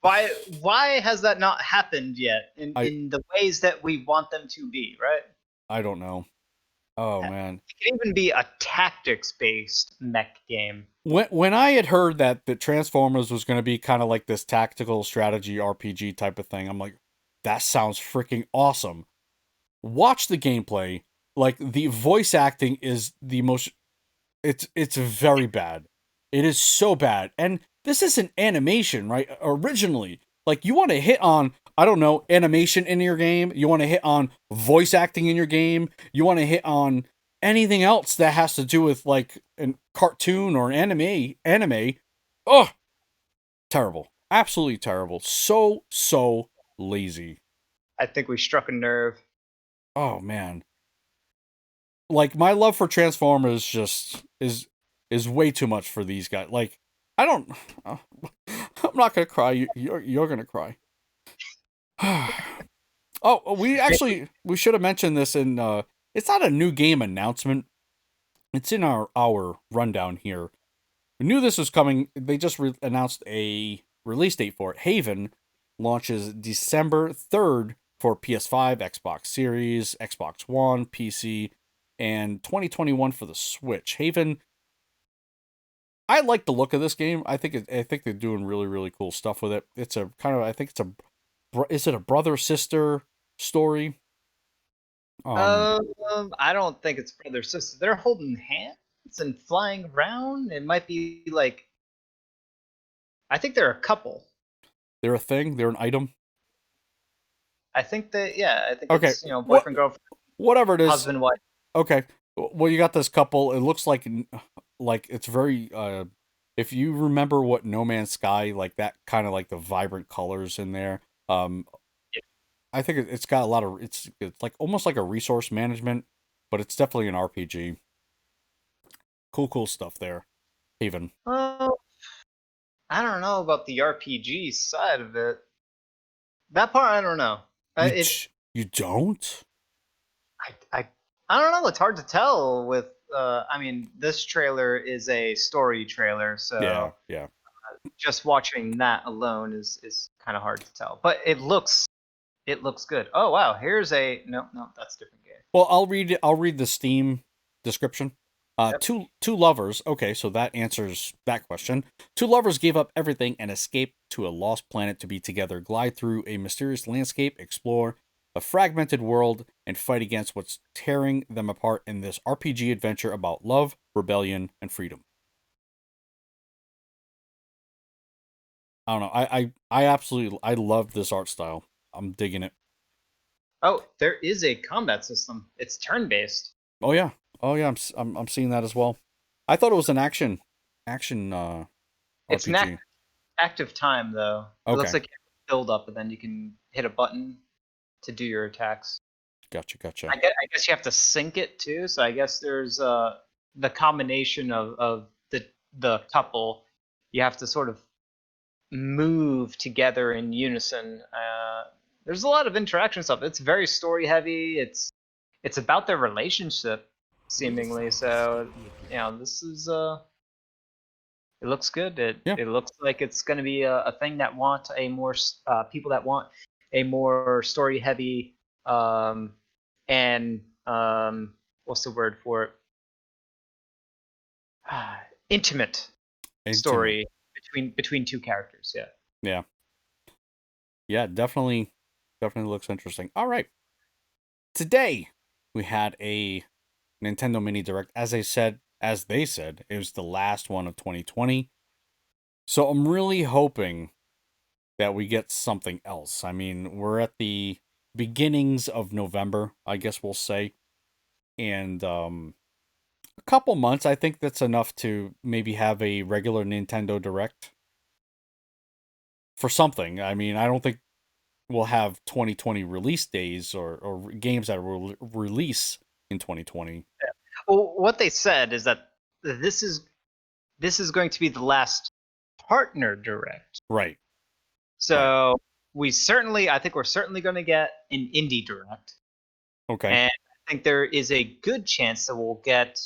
Why has that not happened yet I in the ways that we want them to be, right? I don't know. Oh man. It can even be a tactics based mech game. When I had heard that the Transformers was going to be kind of like this tactical strategy RPG type of thing, I'm like, that sounds freaking awesome. Watch the gameplay. Like the voice acting is the most it's very bad. It is so bad. And this isn't animation, right? Originally, like you want to hit on I don't know, animation in your game, you want to hit on voice acting in your game, you want to hit on anything else that has to do with like a cartoon or an anime. Oh, terrible. Absolutely terrible. So lazy. I think we struck a nerve. Oh man. Like my love for Transformers just is way too much for these guys. Like I don't I'm not going to cry. You're going to cry. Oh, we should have mentioned this in it's not a new game announcement. It's in our rundown here. We knew this was coming. They just announced a release date for it. Haven launches December 3rd for PS5, Xbox Series, Xbox One, PC, and 2021 for the Switch. Haven, I like the look of this game. I think they're doing really cool stuff with it. It's a kind of I think it's a is it a brother sister story? Um I don't think it's brother sister. They're holding hands and flying around. It might be like I think they're a couple. they're a thing, they're an item. I think that yeah, I think Okay, it's what boyfriend girlfriend, whatever it is. husband wife. Okay. Well, you got this couple. It looks like it's very if you remember what No Man's Sky like that kind of like the vibrant colors in there. Um Yeah. I think it's got a lot of it's like almost like a resource management, but it's definitely an RPG. Cool stuff there. Haven. Well, I don't know about the RPG side of it. That part I don't know. It You don't? I I I don't know. It's hard to tell with I mean, this trailer is a story trailer, Yeah, so yeah. just watching that alone is kind of hard to tell. But it looks good. Oh wow, here's a no, that's a different game. Well, I'll read the Steam description. Yep. Two lovers. Okay, so that answers that question. Two lovers gave up everything and escaped to a lost planet to be together, glide through a mysterious landscape, explore a fragmented world, and fight against what's tearing them apart in this RPG adventure about love, rebellion, and freedom. I don't know. I absolutely I love this art style. I'm digging it. Oh, there is a combat system. It's turn-based. Oh yeah. Oh yeah. I'm seeing that as well. I thought it was an action It's an RPG. active time though. It looks Okay. like you build up, and then you can hit a button to do your attacks. Gotcha. I guess you have to sync it too. So I guess there's the combination of the couple. You have to sort of move together in unison. There's a lot of interaction stuff. It's very story heavy. It's about their relationship seemingly. So this is it looks good. It Yeah. it looks like it's going to be a thing that want a more people that want a more story heavy and what's the word for it? Intimate Intimate. story between two characters. Yeah. Yeah. Yeah, definitely looks interesting. All right. Today we had a Nintendo Mini Direct. As they said, it was the last one of 2020. So I'm really hoping that we get something else. I mean, we're at the beginnings of November, I guess we'll say. And a couple months, I think that's enough to maybe have a regular Nintendo Direct for something. I mean, I don't think we'll have 2020 release days or games that will release in 2020. Yeah. Well, what they said is that this is this is going to be the last partner direct. Right. Right. So I think we're certainly going to get an indie direct, Okay. and I think there is a good chance that we'll get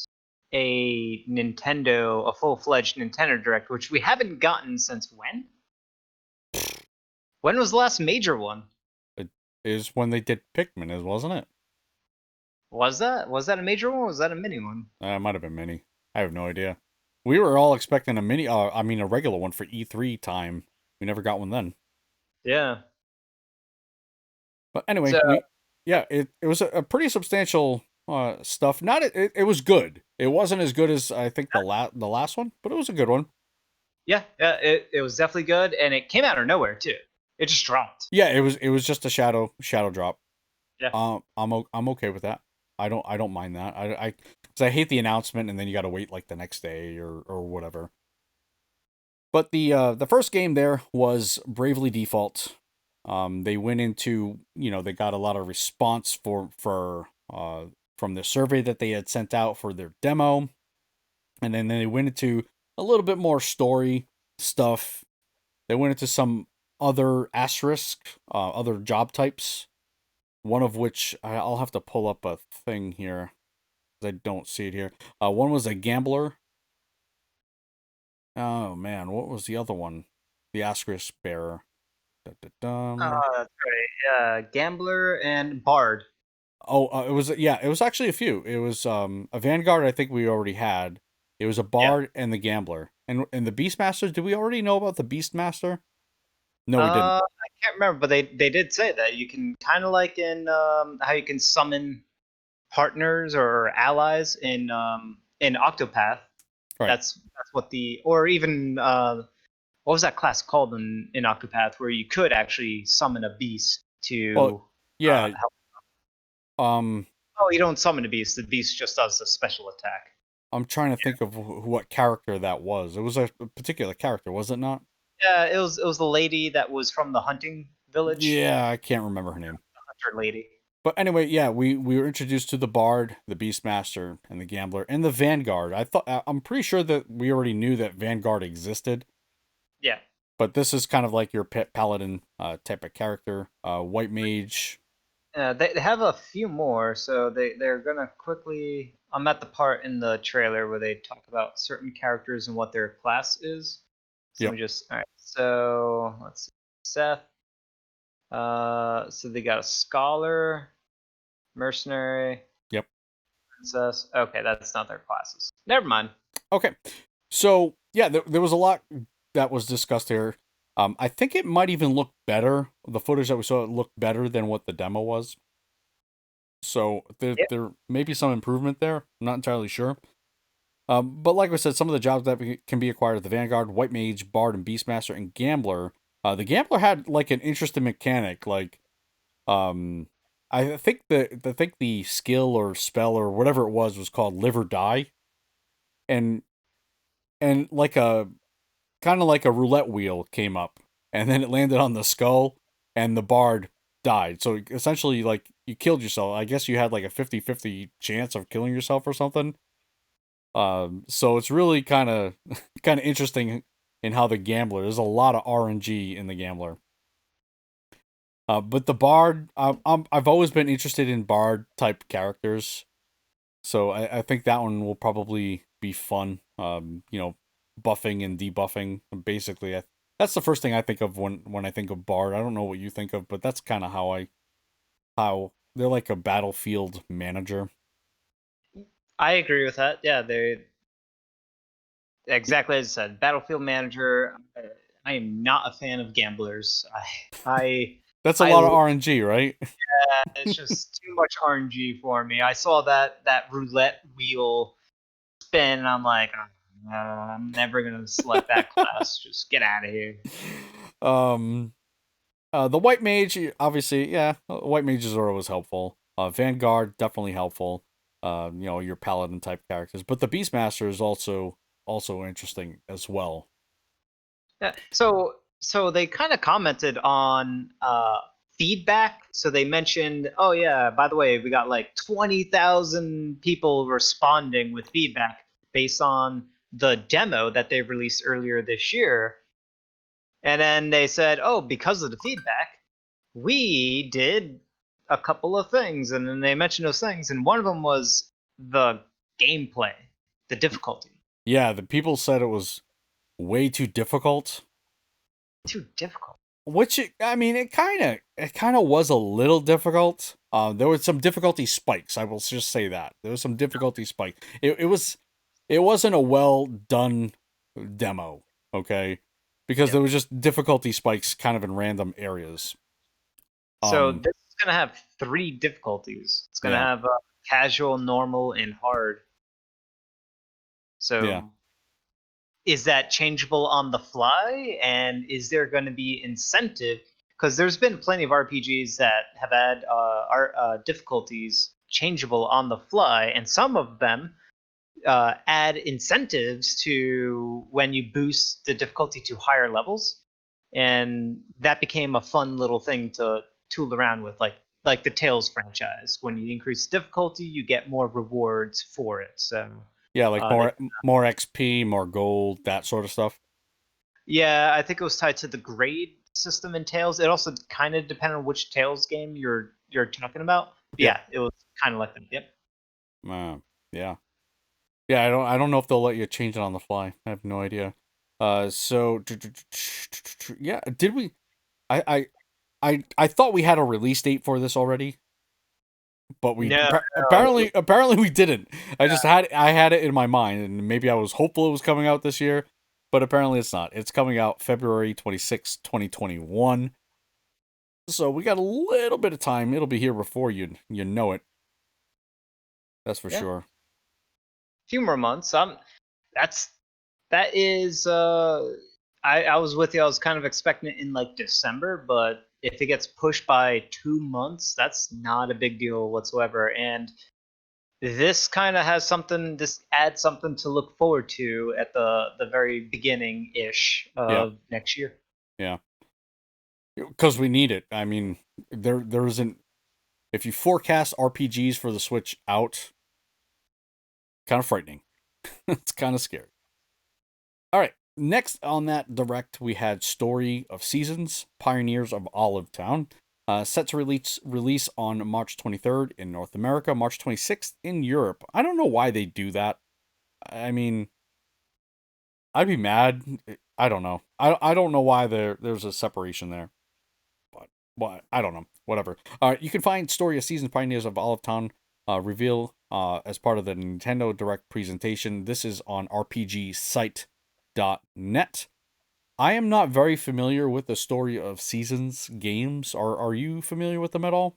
a full-fledged Nintendo direct, which we haven't gotten since when? When was the last major one? It is when they did Pikmin, wasn't it? Was that a major one? Or was that a mini one? It might have been mini. I have no idea. We were all expecting a mini. I mean, a regular one for E3 time. We never got one then. Yeah. But anyway, So yeah, it was a pretty substantial stuff. Not it was good. It wasn't as good as I think the last one, but it was a good one. yeah, it was definitely good, and it came out of nowhere too. It just dropped. Yeah, it was just a shadow drop. Yeah. I'm okay with that. I don't mind that. I because I hate the announcement and then you got to wait like the next day or whatever. But the first game there was Bravely Default. They went into they got a lot of response for from the survey that they had sent out for their demo, and then they went into a little bit more story stuff. They went into some other other job types. One of which I'll have to pull up a thing here. I don't see it here. One was a gambler. Oh man, what was the other one? The asterisk bearer. Da-da-dum. That's right. Yeah, Gambler and Bard. Oh, it was actually a few. It was a Vanguard. I think we already had. It was a Yeah. Bard and the Gambler and the Beastmaster. Did we already know about the Beastmaster? No, we didn't. I can't remember, but they did say that you can kind of like in how you can summon partners or allies in Octopath. Right. That's what or even what was that class called in Octopath where you could actually summon a beast Well, to yeah. help. Um, Oh, you don't summon a beast. The beast just does a special attack. I'm trying to think of what character that was. It was a particular character, was it not? Yeah, it was the lady that was from the hunting village. Yeah, I can't remember her name. The hunter lady. But anyway, yeah, we were introduced to the Bard, the Beastmaster, and the Gambler, and the Vanguard. I'm pretty sure that we already knew that Vanguard existed, Yeah. but this is kind of like your pet paladin type of character, white mage. They have a few more, so they're gonna quickly. I'm at the part in the trailer where they talk about certain characters and what their class is. So let Yep. me just. All right. So let's see. Seth. So they got a scholar, mercenary, Yep. princess. Okay, that's not their classes. Never mind. Okay. So yeah, there was a lot that was discussed here. I think it might even look better. The footage that we saw, it looked better than what the demo was. So Yep. there may be some improvement there. I'm not entirely sure. But like I said, some of the jobs that can be acquired at the Vanguard, White Mage, Bard, and Beastmaster, and Gambler. The Gambler had like an interesting mechanic. Like, um, I think the skill or spell or whatever it was called Live or Die, and like a kind of like a roulette wheel came up, and then it landed on the skull, and the Bard died. So essentially, like you killed yourself. I guess you had like a 50-50 chance of killing yourself or something. So it's really kind of interesting in how the Gambler. There's a lot of RNG in the Gambler. But the Bard, I've always been interested in Bard type characters, so I think that one will probably be fun. Buffing and debuffing. Basically, that's the first thing I think of when I think of Bard. I don't know what you think of, but that's kind of how they're like a battlefield manager. I agree with that. Yeah, they exactly as I said. Battlefield manager. I am not a fan of gamblers. I That's a I lot of RNG, right? it's just too much RNG for me. I saw that roulette wheel spin, and I'm like, I'm never gonna select that class. Just get out of here. um, the White Mage, obviously, yeah, White Mages are always helpful. Vanguard, definitely helpful. Your Paladin type characters, but the Beastmaster is also interesting as well. Yeah. So they kind of commented on feedback. So they mentioned, oh yeah, by the way, we got like 20,000 people responding with feedback based on the demo that they released earlier this year. And then they said, oh, because of the feedback, we did a couple of things. And then they mentioned those things. And one of them was the gameplay, the difficulty. Yeah, the people said it was way too difficult, Too difficult. which I mean, it kind of was a little difficult. There were some difficulty spikes. I will just say that there was some difficulty spike. It wasn't a well done demo, okay? Because Yep. there was just difficulty spikes kind of in random areas. So Um, this is going to have three difficulties. It's going to yeah, have casual, normal, and hard. yeah, So is that changeable on the fly? And is there going to be incentive? Because there's been plenty of RPGs that have had difficulties changeable on the fly, and some of them add incentives to when you boost the difficulty to higher levels, and that became a fun little thing to tool around with, like the Tales franchise. When you increase difficulty, you get more rewards for it. So yeah, like they, more XP, more gold, that sort of stuff. yeah, I think it was tied to the grade system in Tales. It also kind of depended on which Tales game you're talking about. But Yep. yeah, it was kind of like that. Yep. Yeah. Yeah, I don't know if they'll let you change it on the fly. I have no idea. So yeah, did we? I I thought we had a release date for this already, but we No, apparently we didn't. I had it in my mind, and maybe I was hopeful it was coming out this year, but apparently it's not. It's coming out February 26, 2021. So we got a little bit of time. It'll be here before you know it. That's for yeah, sure. few more months. That's that is I was with you. I was kind of expecting it in like December, but if it gets pushed by 2 months, that's not a big deal whatsoever. And this kind of has something. This adds something to look forward to at the very beginning ish Yeah, of next year. yeah. Because we need it. I mean, there isn't. If you forecast RPGs for the Switch out, kind of frightening. It's kind of scary. All right. Next on that direct, we had Story of Seasons, Pioneers of Olive Town. Set to release on March 23rd in North America, March 26th in Europe. I don't know why they do that. I mean, I'd be mad. I don't know. I don't know why there's a separation there. But I don't know. Whatever. You can find Story of Seasons Pioneers of Olive Town reveal as part of the Nintendo Direct presentation. This is on rpgsite.net. I am not very familiar with the Story of Seasons games. Are you familiar with them at all?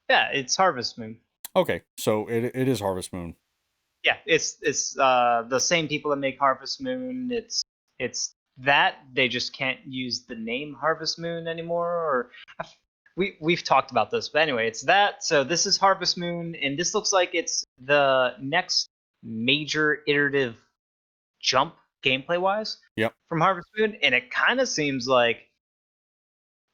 Yeah, it's Harvest Moon. Okay, so it is Harvest Moon. Yeah, it's the same people that make Harvest Moon. It's that they just can't use the name Harvest Moon anymore. Or we've talked about this, but anyway, it's that. So this is Harvest Moon, and this looks like it's the next major iterative jump gameplay wise. Yep. From Harvest Moon, and it kind of seems like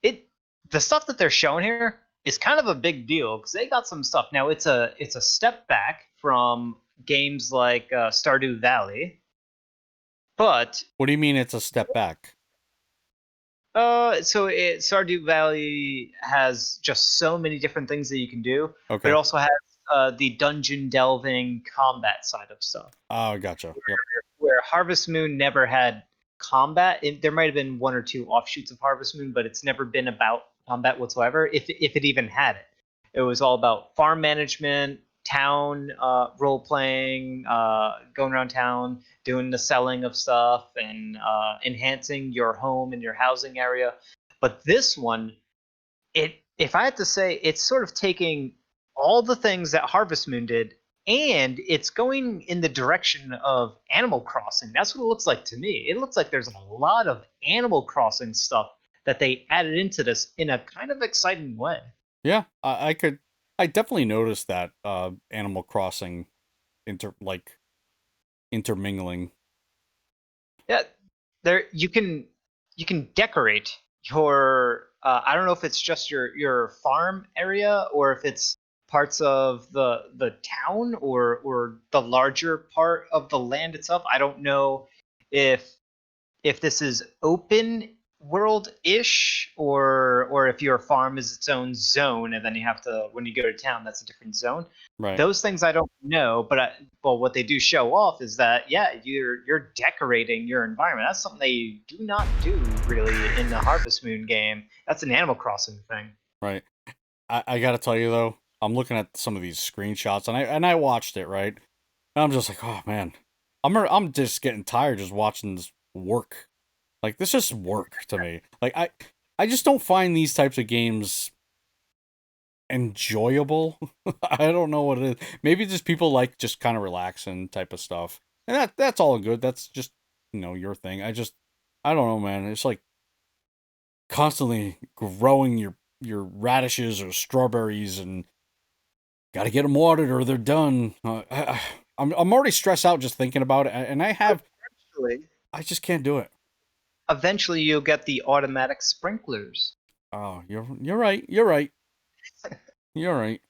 it. The stuff that they're showing here is kind of a big deal because they got some stuff. Now it's a step back from games like Stardew Valley, but What do you mean it's a step back? Stardew Valley has just so many different things that you can do, but Okay. it also has the dungeon delving combat side of stuff. Oh, gotcha. Yep. Where Harvest Moon never had combat. There might have been one or two offshoots of Harvest Moon, but it's never been about combat whatsoever. If it even had it, it was all about farm management, town role playing, going around town, doing the selling of stuff, and enhancing your home and your housing area. But this one, if I had to say, it's sort of taking all the things that Harvest Moon did, and it's going in the direction of Animal Crossing. That's what it looks like to me. It looks like there's a lot of Animal Crossing stuff that they added into this in a kind of exciting way. Yeah, I definitely noticed that Animal Crossing intermingling. Yeah, there you can decorate your. I don't know if it's just your farm area or if it's parts of the town or the larger part of the land itself. I don't know if this is open world-ish or if your farm is its own zone and then you have to, when you go to town, that's a different zone. Right. Those things I don't know, but well, what they do show off is that, yeah, you're decorating your environment. That's something they do not do really in the Harvest Moon game. That's an Animal Crossing thing. Right. I gotta tell you though, I'm looking at some of these screenshots and I watched it, right? And I'm just like, oh man, I'm just getting tired just watching this work. Like this is work to me. Like I just don't find these types of games enjoyable. I don't know what it is. Maybe just people like just kind of relaxing type of stuff. And that's all good. That's just, your thing. I don't know, man. It's like constantly growing your radishes or strawberries and got to get them watered or they're done. I'm already stressed out just thinking about it, and Eventually, I just can't do it. eventually you'll get the automatic sprinklers. Oh, you're right. You're right. You're right.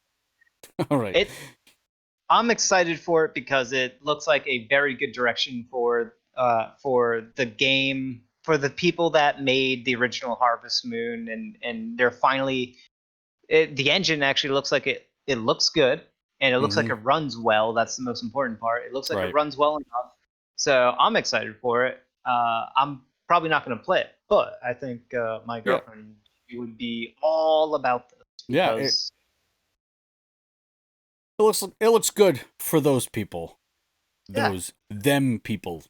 All right. I'm excited for it because it looks like a very good direction for the game, for the people that made the original Harvest Moon, and they're finally the engine actually looks like it looks good, and it looks like Mm-hmm. it runs well. That's the most important part. It looks like it Right. runs well enough. So I'm excited for it. I'm probably not going to play it, but I think my Yeah. girlfriend, she would be all about this Yeah. because It looks good for those people. yeah, Them people.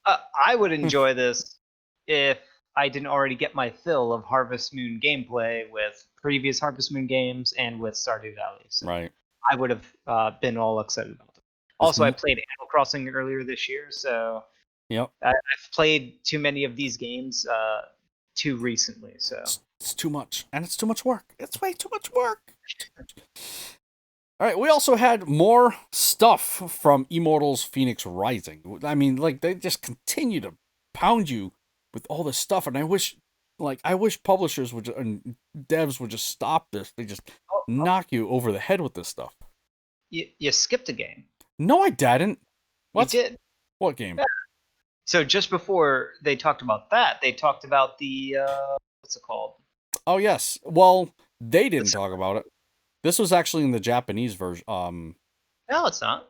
I would enjoy this if I didn't already get my fill of Harvest Moon gameplay with previous Harvest Moon games and with Stardew Valley. So Right. I would have been all excited about it. This Also, I played Animal Crossing earlier this year, so Yep. I've played too many of these games too recently. So It's too much, and it's too much work. It's way too much work. All right, we also had more stuff from Immortals Phoenix Rising. I mean, like they just continue to pound you with all this stuff, and I wish publishers and devs would just stop this. They just knock you over the head with this stuff. you skipped a game. No, I didn't. What? You did. What game? Yeah. So just before they talked about that, they talked about the what's it called? Oh yes. Well, they The didn't sur- talk about it. This was actually in the Japanese version. No, it's not.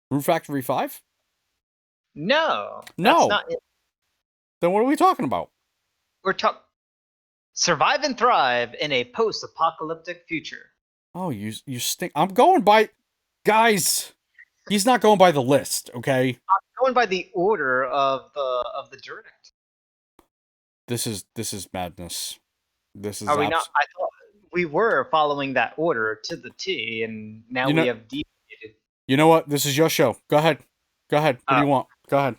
Room Factory 5? No, that's No. not it. Then what are we talking about? We're talking survive and thrive in a post-apocalyptic future. Oh, you stink. I'm going by guys. He's not going by the list, okay? I'm going by the order of the direct. This is madness. This is Are we not? abs. I thought we were following that order to the T, and now You we know have deviated. you know what? This is your show. Go ahead. Go ahead. What do you want? Go ahead.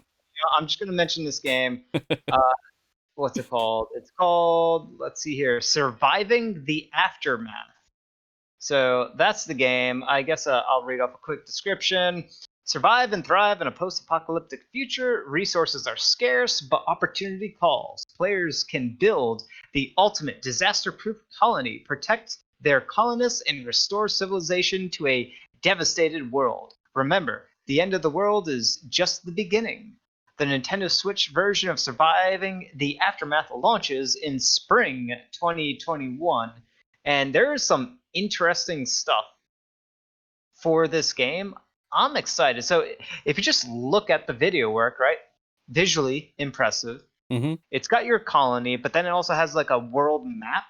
I'm just going to mention this game. Uh, what's it called? It's called, let's see here, Surviving the Aftermath. So that's the game. I guess I'll read off a quick description. Survive and thrive in a post apocalyptic future. Resources are scarce, but opportunity calls. Players can build the ultimate disaster proof colony, protect their colonists, and restore civilization to a devastated world. Remember, the end of the world is just the beginning. The Nintendo Switch version of Surviving the Aftermath launches in spring 2021, and there is some interesting stuff for this game. I'm excited. So if you just look at the video work, right? Visually impressive. Mm-hmm. It's got your colony, but then it also has like a world map.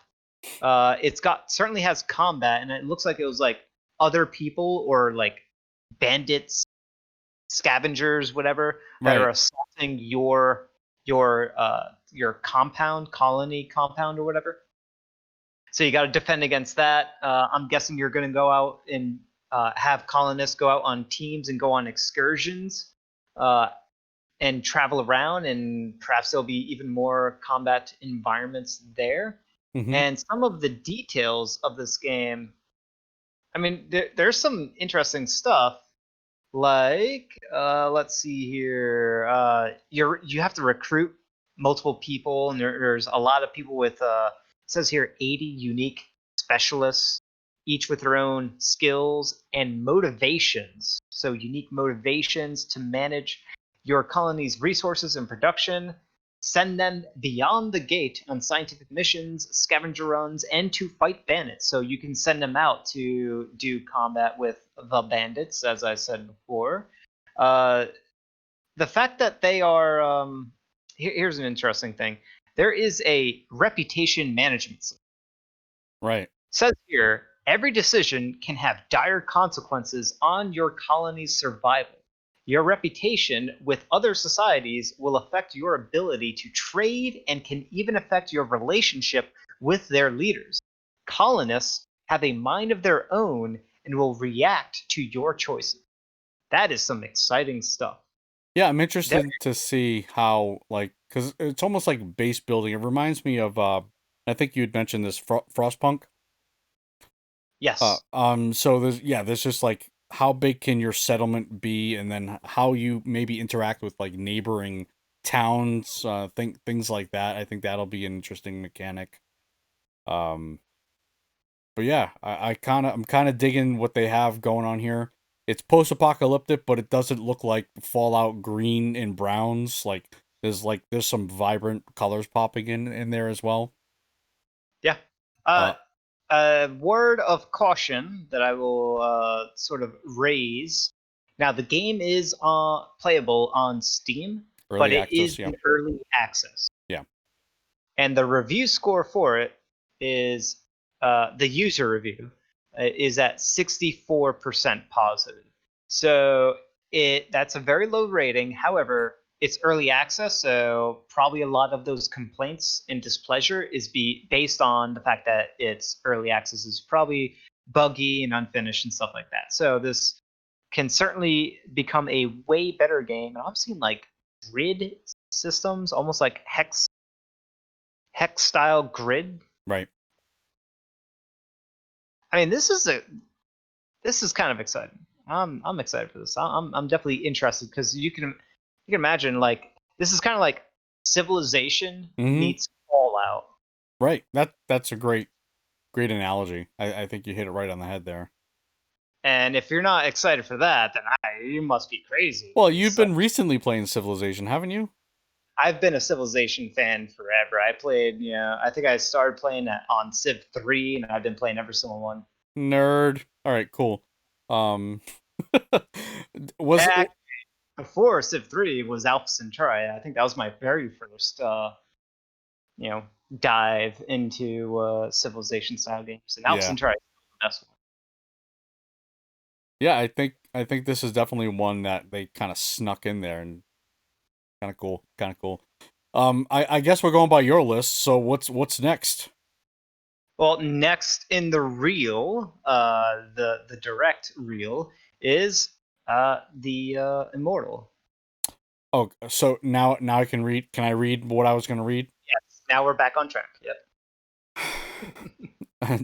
It's got certainly has combat, and it looks like it was like other people or like bandits, scavengers, whatever, that are Right. assaulting your compound, colony compound, or whatever. So you got to defend against that. I'm guessing you're going to go out and have colonists go out on teams and go on excursions uh, and travel around, and perhaps there'll be even more combat environments there. Mm-hmm. And some of the details of this game, I mean, there's some interesting stuff. Like, let's see here. You have to recruit multiple people, and there's a lot of people with. It says here 80 unique specialists, each with their own skills and motivations. So unique motivations to manage your colony's resources and production. Send them beyond the gate on scientific missions, scavenger runs, and to fight bandits. So you can send them out to do combat with the bandits, as I said before. Uh, the fact that they are here's an interesting thing. There is a reputation management system. Right. Says here, every decision can have dire consequences on your colony's survival. Your reputation with other societies will affect your ability to trade and can even affect your relationship with their leaders. Colonists have a mind of their own and will react to your choices. That is some exciting stuff. Yeah, I'm There, interested to see how, like, because it's almost like base building. It reminds me of, I think you had mentioned this Frostpunk. yes. So there's just like how big can your settlement be, and then how you maybe interact with like neighboring towns, things like that. I think that'll be an interesting mechanic. Um, but yeah, I'm kind of digging what they have going on here. It's post-apocalyptic, but it doesn't look like Fallout green and browns. There's some vibrant colors popping in there as well. Yeah. Uh, Uh, a word of caution that I will sort of raise. Now, the game is playable on Steam, but early it is access, yeah, in early access. yeah. And the review score for it is the user review is at 64% positive. So that's a very low rating. However, it's early access, so probably a lot of those complaints and displeasure is based on the fact that it's early access is probably buggy and unfinished and stuff like that. So this can certainly become a way better game. And I'm seeing like grid systems, almost like hex style grid. Right. I mean, this is kind of exciting. I'm excited for this. I'm definitely interested because you can imagine like this is kind of like Civilization Mm-hmm. meets Fallout. Right. That's a great analogy. I think you hit it right on the head there. And if you're not excited for that, then you must be crazy. Well, you've 'Cause, been recently playing Civilization, haven't you? I've been a Civilization fan forever. I played, I think I started playing on Civ 3, and I've been playing every single one. Nerd. All right, cool. Um, was Back before Civ 3 was Alpha Centauri. I think that was my very first, you know, dive into Civilization style games, and Alpha yeah, Centauri is the best one. yeah. I think this is definitely one that they kind of snuck in there and kind of cool, kind of cool. I guess we're going by your list. So what's next? Well, next in the reel, the direct reel is the Immortal. Oh, so now I can read. Can I read what I was going to read? Yes. Now we're back on track. Yep.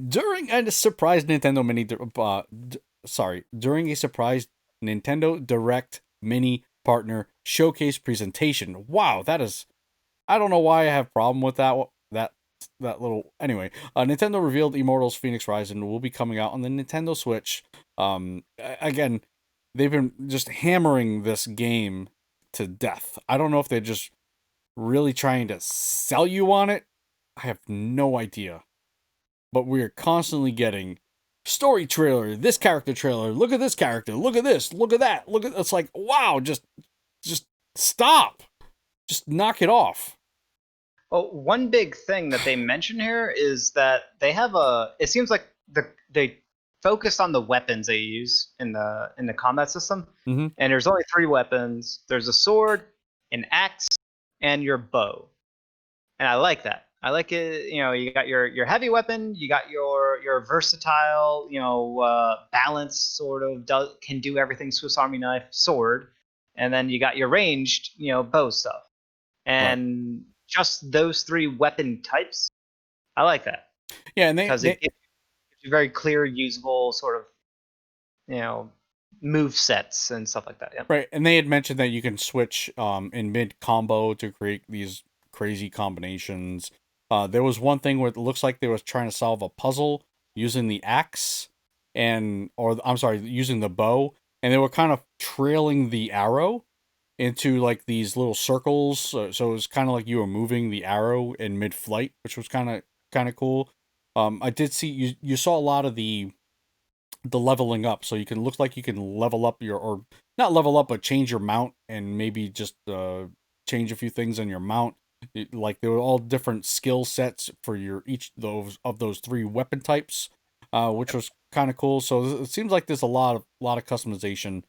During a surprise Nintendo during a surprise Nintendo Direct Mini Partner Showcase presentation. Wow, that is. I don't know why I have problem with that little. Anyway, Nintendo revealed Immortals: Phoenix Rising will be coming out on the Nintendo Switch. Again, they've been just hammering this game to death. I don't know if they're just really trying to sell you on it. I have no idea. But we are constantly getting story trailer, this character trailer, look at this character, look at this, look at that, look at it's like, wow, just stop. Just knock it off. Well, one big thing that they mention here is that they have a. It seems like they focused on the weapons they use in the combat system, Mm-hmm. and there's only three weapons. There's a sword, an axe, and your bow. And I like that. I like it. You got your heavy weapon, you got your versatile, balance sort of can do everything Swiss Army knife sword, and then you got your ranged, bow stuff. Right. And just those three weapon types, I like that Yeah, and because it gives you very clear, usable sort of, you know, move sets and stuff like that. Yeah. right, and they had mentioned that you can switch in mid combo to create these crazy combinations. There was one thing where it looks like they was trying to solve a puzzle using the axe or I'm sorry, using the bow, and they were kind of trailing the arrow into like these little circles. So it was kind of like you were moving the arrow in mid flight, which was kind of cool. I did see you saw a lot of the leveling up, so you can looks like you can level up or not level up, but change your mount and maybe just change a few things on your mount. Like they were all different skill sets for your each those three weapon types, which was kind of cool. So it seems like there's a lot of customization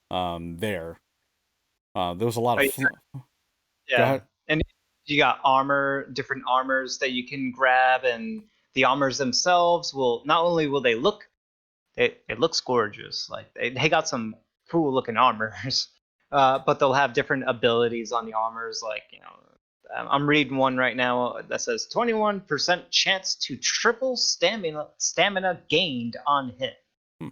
there. There was a lot Oh, of go yeah. ahead. And you got different armors that you can grab, and the armors themselves will not only will they look it looks gorgeous. Like they got some cool looking armors, but they'll have different abilities on the armors. Like I'm reading one right now that says 21% chance to triple stamina gained on hit. Hmm.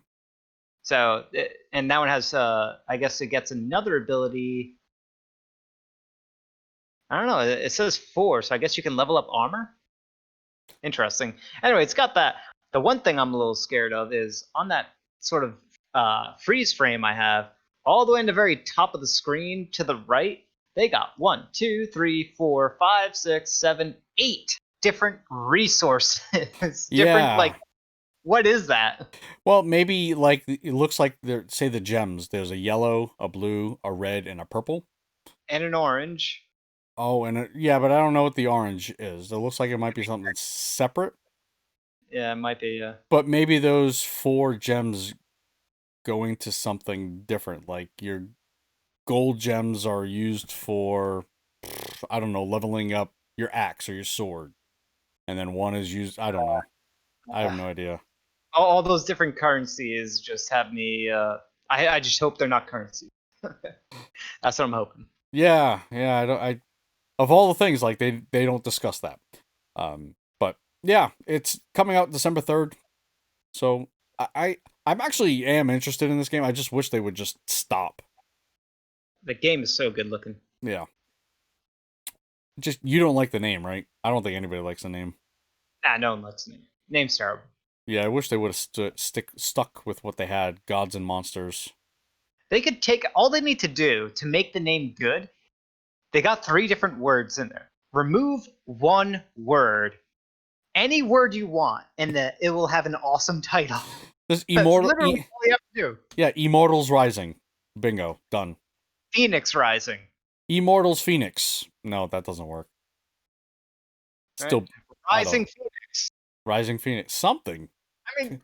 So and that one has I guess it gets another ability. I don't know. It says 4, so I guess you can level up armor. Interesting. Anyway, it's got that. The one thing I'm a little scared of is on that sort of freeze frame I have, all the way in the very top of the screen to the right, they got 1, 2, 3, 4, 5, 6, 7, 8 different resources. Different, Yeah. like, what is that? Well, maybe like it looks like there. Say the gems. There's a yellow, a blue, a red, and a purple. And an orange. Oh, yeah, but I don't know what the orange is. It looks like it might be something that's separate. Yeah, it might be. But maybe those four gems going to something different. Like your gold gems are used for, I don't know, leveling up your axe or your sword, and then one is used. I don't know. I have Uh, no idea. all those different currencies just have me. I just hope they're not currency. That's what I'm hoping. Yeah, yeah. I don't. I of all the things, like they don't discuss that. But yeah, it's coming out December 3rd. So I'm actually am interested in this game. I just wish they would just stop. The game is so good looking. Yeah. Just you don't like the name, right? I don't think anybody likes the name. Nah, no one likes the name. Name's terrible. Yeah, I wish they would have stuck with what they had, Gods and Monsters. They could take all they need to do to make the name good. They got 3 different words in there. Remove one word, any word you want, and it will have an awesome title. This That's immortal, literally all you have to do. yeah, Immortals Rising. Bingo, done. Phoenix Rising. Immortals Phoenix. No, that doesn't work. Right? Still, I don't Rising know. Phoenix. Rising Phoenix. Something. I mean,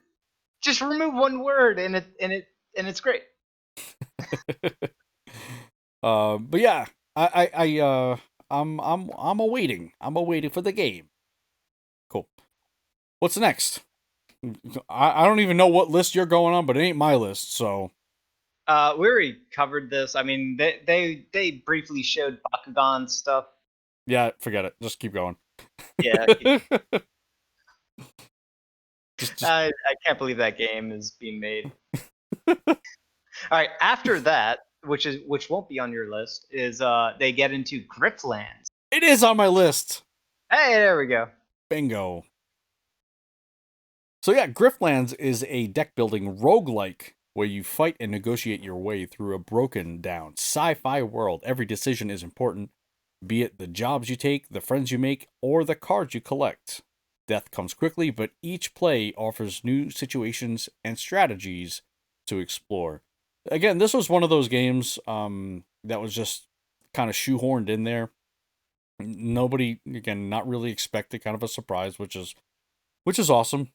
just remove one word and it's great. But yeah, I'm awaiting. I'm awaiting for the game. Cool. What's next? I don't even know what list you're going on, but it ain't my list, so. We already covered this. I mean, they briefly showed Bakugan stuff. Yeah, forget it. Just keep going. Yeah, just I can't believe that game is being made. All right, after that, which won't be on your list, is they get into Griftlands. it is on my list. Hey, there we go. Bingo. So yeah, Griftlands is a deck building roguelike where you fight and negotiate your way through a broken down sci-fi world. Every decision is important, be it the jobs you take, the friends you make, or the cards you collect. Death comes quickly, but each play offers new situations and strategies to explore. Again, this was one of those games that was just kind of shoehorned in there. Nobody, again, not really expected, kind of a surprise, which is awesome.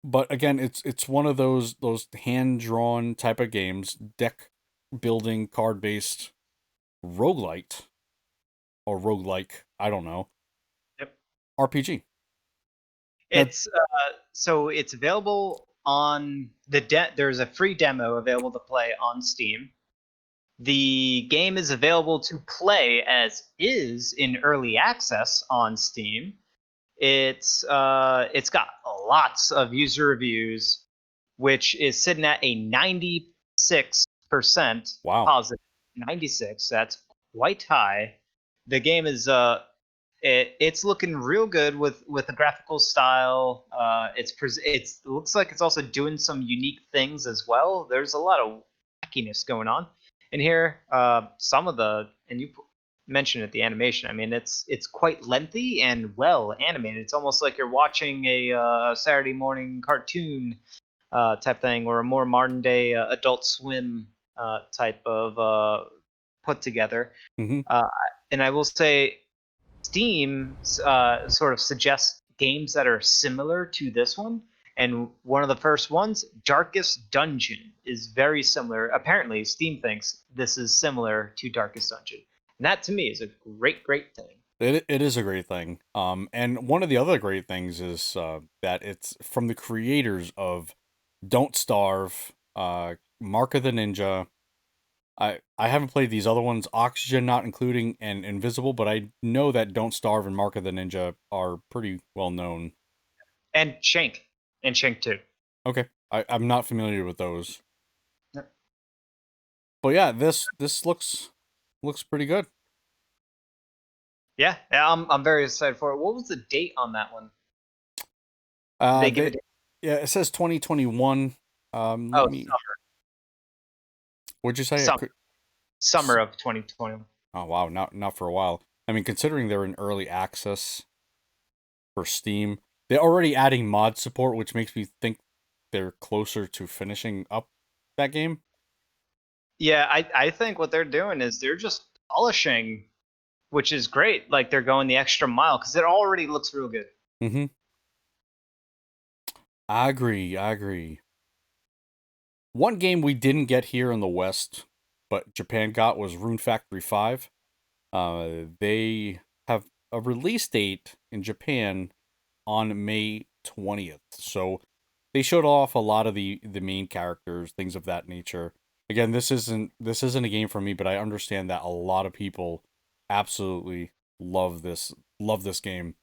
But again, it's one of those hand drawn type of games, deck building, card based roguelite or roguelike, I don't know. Yep. RPG. Now, It's so it's available on there's a free demo available to play on Steam. The game is available to play as is in early access on Steam. It's got lots of user reviews, which is sitting at a 96% wow. positive. 96, that's quite high. The game is it's looking real good with the graphical style. It looks like it's also doing some unique things as well. There's a lot of wackiness going on in here. Some of the and you mentioned it, the animation. I mean, it's quite lengthy and well animated. It's almost like you're watching a Saturday morning cartoon type thing, or a more modern day Adult Swim type of put together. Mm-hmm. Uh, and I will say, Steam sort of suggests games that are similar to this one. And one of the first ones, Darkest Dungeon, is very similar. Apparently, Steam thinks this is similar to Darkest Dungeon. And that to me is a great, great thing. It is a great thing. And one of the other great things is that it's from the creators of Don't Starve, Mark of the Ninja. I haven't played these other ones, Oxygen not including, and Invisible, but I know that Don't Starve and Mark of the Ninja are pretty well known. And Shank. And Shank 2. Okay, I'm not familiar with those, Yep. but yeah, this looks pretty good. Yeah, I'm very excited for it. What was the date on that one? Uh, They give they, it. yeah, it says 2021. Let Oh, me. What'd you say? summer, summer of 2021. Oh wow, not for a while. I mean, considering they're in early access for Steam, they're already adding mod support, which makes me think they're closer to finishing up that game. Yeah, I think what they're doing is they're just polishing, which is great. Like they're going the extra mile because it already looks real good. Mm-hmm. I agree. I agree. One game we didn't get here in the West, but Japan got was Rune Factory 5. They have a release date in Japan on May 20th. So they showed off a lot of the main characters, things of that nature. Again, this isn't a game for me, but I understand that a lot of people absolutely love this game.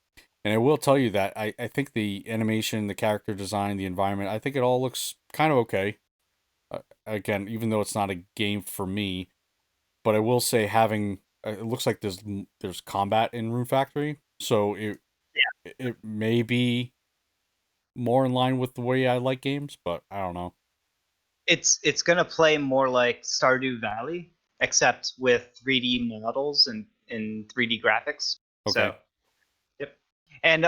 And I will tell you that I think the animation, the character design, the environment, I think it all looks kind of okay. Again, even though it's not a game for me, but I will say having it looks like there's combat in Rune Factory, so it may be more in line with the way I like games, but I don't know. It's gonna play more like Stardew Valley, except with 3D models and in 3D graphics. Okay. So, yep. And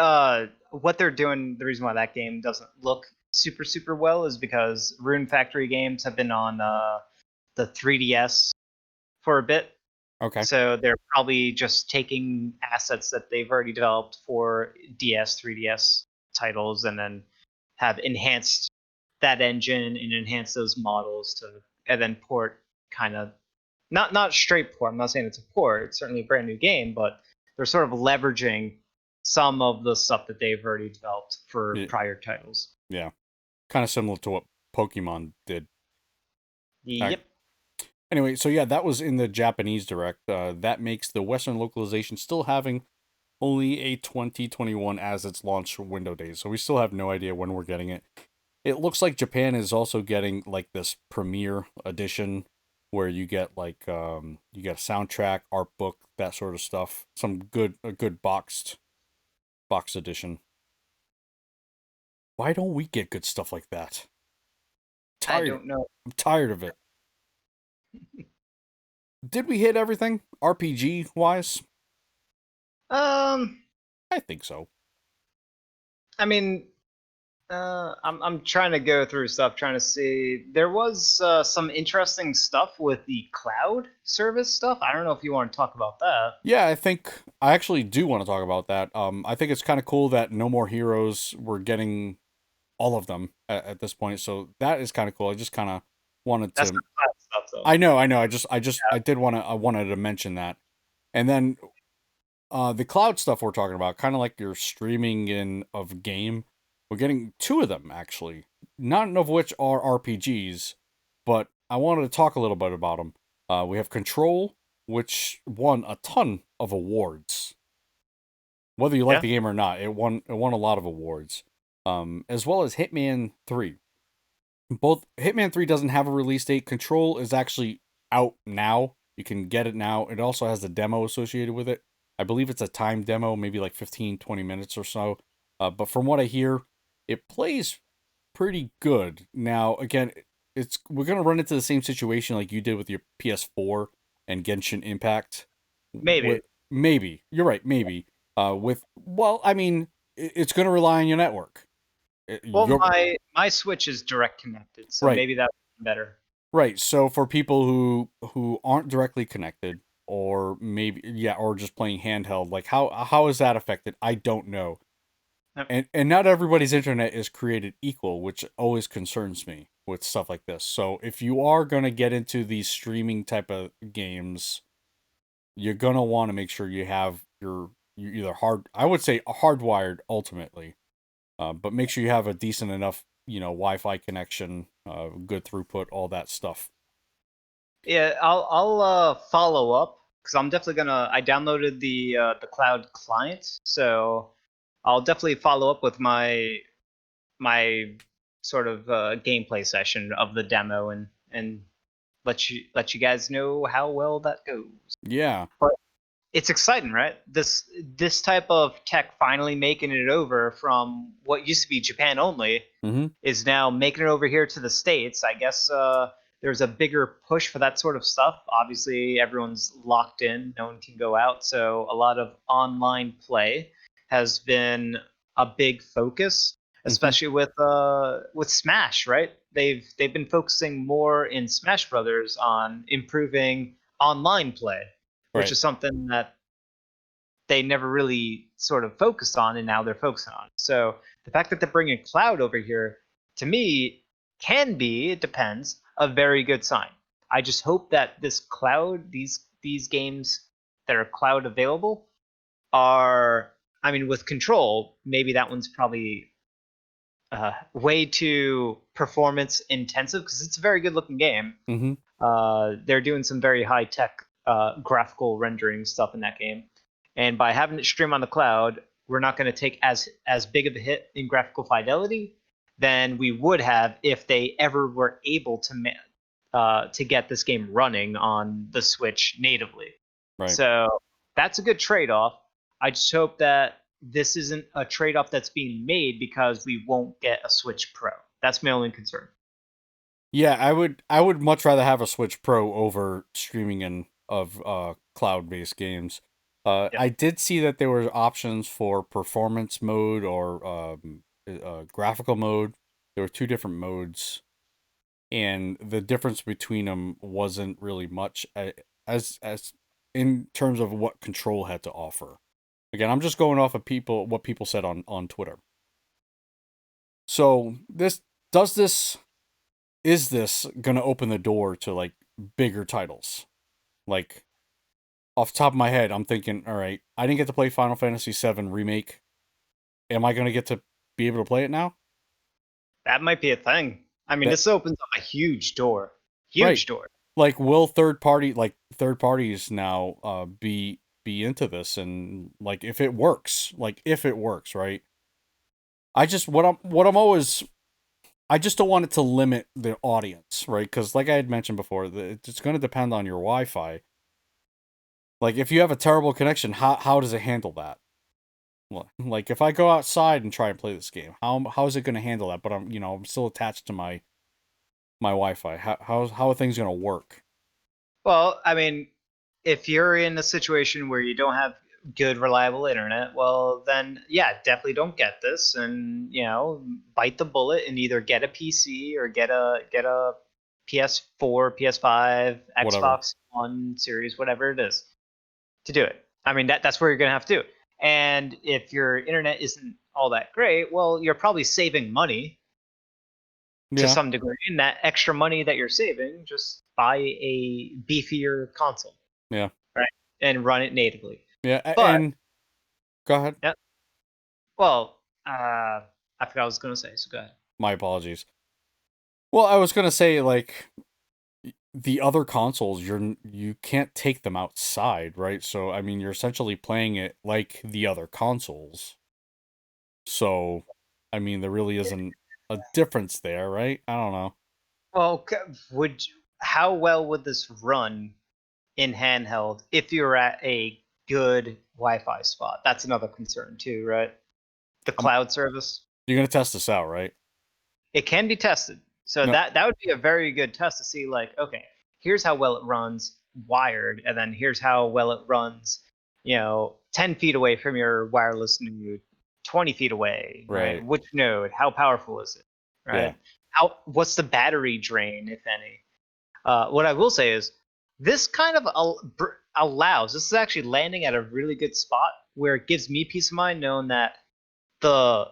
what they're doing, the reason why that game doesn't look super super well is because Rune Factory games have been on the 3DS for a bit. Okay. So they're probably just taking assets that they've already developed for DS, 3DS titles, and then have enhanced that engine and enhanced those models to, and then port kind of not straight port. I'm not saying it's a port. It's certainly a brand new game, but they're sort of leveraging some of the stuff that they've already developed for Yeah. prior titles. Yeah. Kind of similar to what Pokemon did. Yep. Anyway, so yeah, that was in the Japanese direct. That makes the Western localization still having only a 2021 as its launch window date. So we still have no idea when we're getting it. It looks like Japan is also getting like this premiere edition where you get like you get a soundtrack, art book, that sort of stuff. A good box edition. Why don't we get good stuff like that? I Tired. don't know. I'm tired of it. Did we hit everything RPG wise? Um, I think so. I mean, I'm trying to go through stuff, trying to see. There was some interesting stuff with the cloud service stuff. I don't know if you want to talk about that. Yeah, I think I actually do want to talk about that. I think it's kind of cool that No More Heroes we're getting all of them at this point. So that is kind of cool. I just kind of wanted That's to. the cloud stuff, though. I know. I did want to. I wanted to mention that, and then the cloud stuff we're talking about, kind of like your streaming in of game. We're getting two of them actually, none of which are RPGs, but I wanted to talk a little bit about them. We have Control, which won a ton of awards. Whether you like Yeah, the game or not, it won a lot of awards. As well as Hitman 3. Both Hitman 3 doesn't have a release date. Control is actually out now. You can get it now. It also has a demo associated with it. I believe it's a time demo, maybe like 15, 20 minutes or so. But from what I hear, it plays pretty good. Now, again, it's we're gonna run into the same situation like you did with your PS4 and Genshin Impact. maybe. With maybe you're right, maybe. With well, I mean, it's gonna rely on your network. Well, You're my Switch is direct connected, so right. maybe that's better. Right. So for people who aren't directly connected or maybe yeah, or just playing handheld, like how is that affected? I don't know. Yep. And not everybody's internet is created equal, which always concerns me with stuff like this. So if you are going to get into these streaming type of games, you're going to want to make sure you have you either I would say hardwired ultimately. But make sure you have a decent enough, Wi-Fi connection, good throughput, all that stuff. Yeah, I'll follow up because I'm definitely gonna. I downloaded the cloud client, so I'll definitely follow up with my sort of gameplay session of the demo and let you guys know how well that goes. Yeah. But it's exciting, right? This type of tech finally making it over from what used to be Japan only Mm-hmm. is now making it over here to the States. I guess there's a bigger push for that sort of stuff. Obviously, everyone's locked in, no one can go out, so a lot of online play has been a big focus, Mm-hmm. especially with Smash. Right? They've been focusing more in Smash Brothers on improving online play, which Right. is something that they never really sort of focused on, and now they're focusing on. So the fact that they're bringing cloud over here, to me, can be, it depends, a very good sign. I just hope that this cloud, these games that are cloud available, are, I mean, with Control, maybe that one's probably way too performance intensive because it's a very good looking game. Mm-hmm. They're doing some very high tech graphical rendering stuff in that game, and by having it stream on the cloud, we're not going to take as big of a hit in graphical fidelity than we would have if they ever were able to get this game running on the Switch natively. Right. So that's a good trade off. I just hope that this isn't a trade off that's being made because we won't get a Switch Pro. That's my only concern. Yeah, I would much rather have a Switch Pro over streaming in of cloud-based games. Yep. I did see that there were options for performance mode or graphical mode. There were two different modes, and the difference between them wasn't really much as in terms of what control had to offer. Again, I'm just going off of what people said on Twitter. So does this is this gonna open the door to like bigger titles? Like off the top of my head, I'm thinking, all right, I didn't get to play Final Fantasy VII Remake. Am I gonna get to be able to play it now? That might be a thing. I mean, That this opens up a huge door. right. Huge door. Like will third parties now be into this, and like if it works, right? I just what I'm always I just don't want it to limit the audience, right? Because like I had mentioned before, it's going to depend on your Wi-Fi. Like if you have a terrible connection, how does it handle that? Well, like if I go outside and try and play this game, how is it going to handle that? But I'm still attached to my Wi-Fi. How are things going to work? Well, I mean, if you're in a situation where you don't have good, reliable internet, well, then yeah, definitely don't get this, and bite the bullet and either get a PC or get a PS4, PS5, Whatever. Xbox One series, whatever it is, to do it. I mean, that's where you're gonna have to do it. And if your internet isn't all that great, well, you're probably saving money to Yeah. some degree. And that extra money that you're saving, just buy a beefier console, Yeah. right? And run it natively. Yeah. But And go ahead. yeah, well, I forgot what I was gonna say. So go ahead. My apologies. Well, I was gonna say like the other consoles, you can't take them outside, right? So I mean, you're essentially playing it like the other consoles. So, I mean, there really isn't a difference there, right? I don't know. Well, how well would this run in handheld if you're at a good Wi-Fi spot? That's another concern too, right? The Um, cloud service. you're gonna test this out, right? It can be tested. So No. that would be a very good test to see, like, okay, here's how well it runs wired, and then here's how well it runs, 10 feet away from your wireless node, 20 feet away, right? Right. Which node? How powerful is it, Yeah. right? What's the battery drain, if any? What I will say is this kind of allows, this is actually landing at a really good spot where it gives me peace of mind knowing that the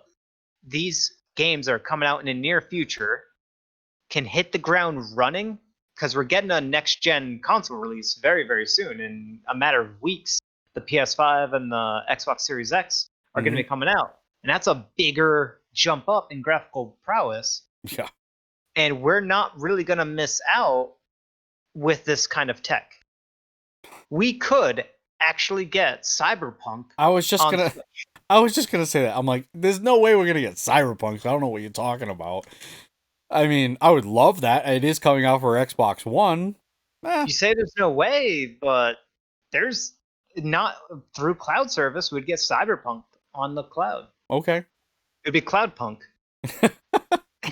these games are coming out in the near future can hit the ground running because we're getting a next gen console release very, very soon. In a matter of weeks, the PS5 and the Xbox Series X are going to Mm-hmm. be coming out. And that's a bigger jump up in graphical prowess. Yeah. And we're not really going to miss out with this kind of tech. We could actually get Cyberpunk I was just on gonna Switch. I was just gonna say that. I'm like, there's no way we're gonna get Cyberpunk. I don't know what you're talking about. I mean, I would love that. It is coming out for Xbox One. Eh, You say there's no way, but there's not through cloud service. We'd get Cyberpunk on the cloud. okay. It'd be Cloudpunk.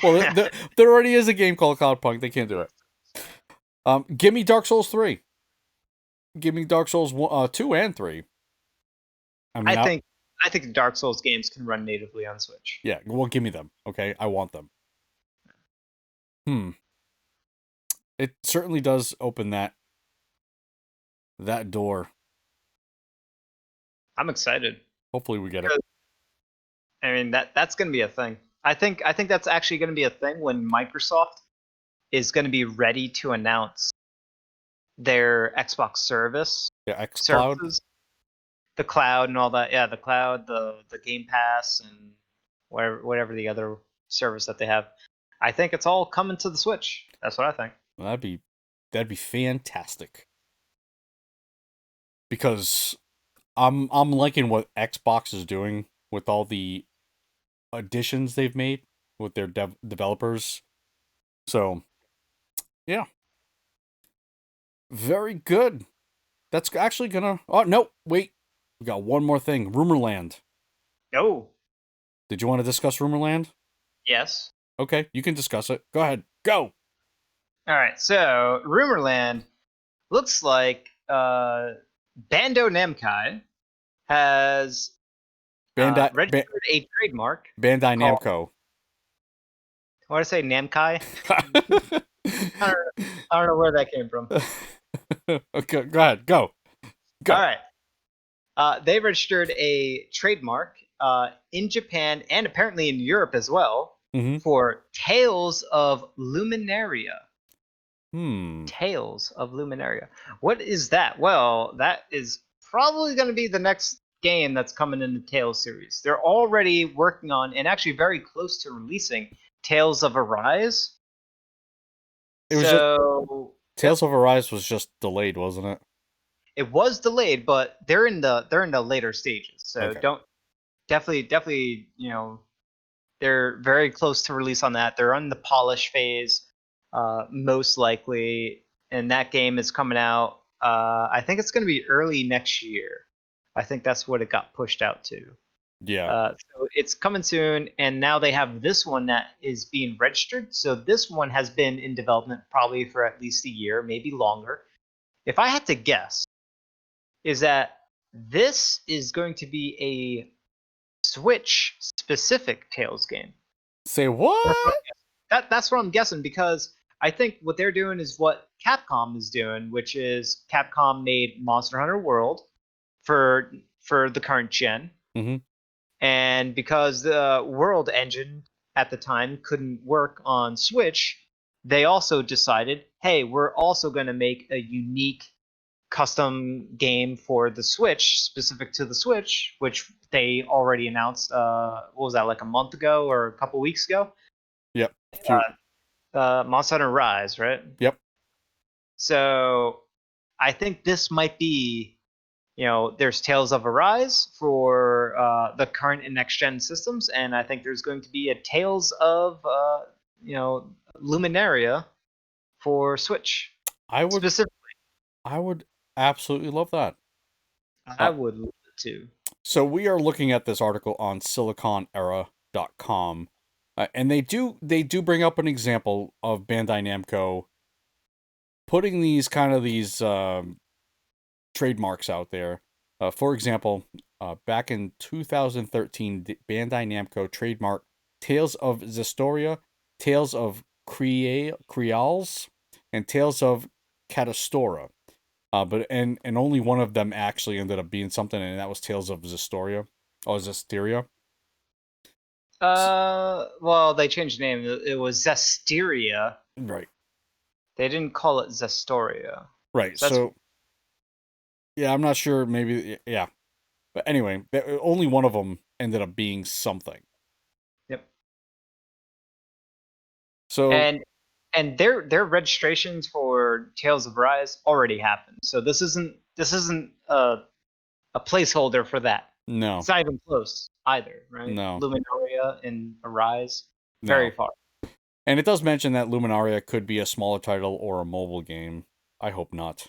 Well, there already is a game called Cloudpunk. They can't do it. Give me Dark Souls 3. Give me Dark Souls 2 and 3. I I mean, think I think the Dark Souls games can run natively on Switch. yeah, well, give me them. Okay, I want them. Hmm. It certainly does open that door. I'm excited. Hopefully, we get it. I mean that's going to be a thing. I think that's actually going to be a thing when Microsoft is going to be ready to announce their Xbox Yeah, XCloud. services, the cloud and all that. Yeah, the cloud, the Game Pass, and whatever the other service that they have. I think it's all coming to the Switch. That's what I think. That'd be fantastic. Because I'm liking what Xbox is doing with all the additions they've made with their developers. So yeah, very good. That's actually gonna. Oh no, wait, we got one more thing. Rumorland. Oh, Did you want to discuss Rumorland? yes. Okay, you can discuss it. Go ahead. Go. All right, so Rumorland looks like Bando Namkai has Bandai registered a trademark Bandai called. Namco. I want to say Namkai. I don't, know, I don't know where that came from. Okay, go ahead. Go. All Go. right. They registered a trademark in Japan and apparently in Europe as well Mm-hmm. for Tales of Luminaria. Hmm. Tales of Luminaria. What is that? Well, that is probably going to be the next game that's coming in the Tales series. They're already working on and actually very close to releasing Tales of Arise. It was just Yep, Tales of Arise was just delayed, wasn't it? it was delayed, but they're in the later stages. So Okay. don't definitely they're very close to release on that. They're on the polish phase, most likely, and that game is coming out. I think it's going to be early next year. I think that's what it got pushed out to. Yeah. So it's coming soon, and now they have this one that is being registered. So this one has been in development probably for at least a year, maybe longer. If I had to guess, is that this is going to be a Switch specific Tales game. Say That's what what? I'm guessing. That's what I'm guessing because I think what they're doing is what Capcom is doing, which is Capcom made Monster Hunter World for the current gen, Mm-hmm. and because the World engine at the time couldn't work on Switch, they also decided, hey, we're also going to make a unique custom game for the Switch, specific to the Switch, which they already announced. What was that, like a month ago or a couple weeks ago? Yep. Few. Monster Hunter Rise, right? Yep. So I think this might be, there's Tales of Arise for the current and next gen systems, and I think there's going to be a Tales of, Luminaria for Switch I would. specifically. I would absolutely love that. I would love it too. So we are looking at this article on siliconera.com. And they do bring up an example of Bandai Namco putting these trademarks out there. For example, back in 2013, Bandai Namco trademarked Tales of Zestoria, Tales of Creals, and Tales of Catastora. But only one of them actually ended up being something, and that was Tales of Zestoria or Zestiria. Well, they changed the name. It was Zestiria. Right. They didn't call it Zestoria. Right. So that's So yeah, I'm not sure. Maybe yeah, but anyway, only one of them ended up being something. yep. So And their registrations for Tales of Rise already happened. So this isn't a placeholder for that. no, It's not even close either, right? no, Luminaria and Arise, very no. far. And it does mention that Luminaria could be a smaller title or a mobile game. I hope not.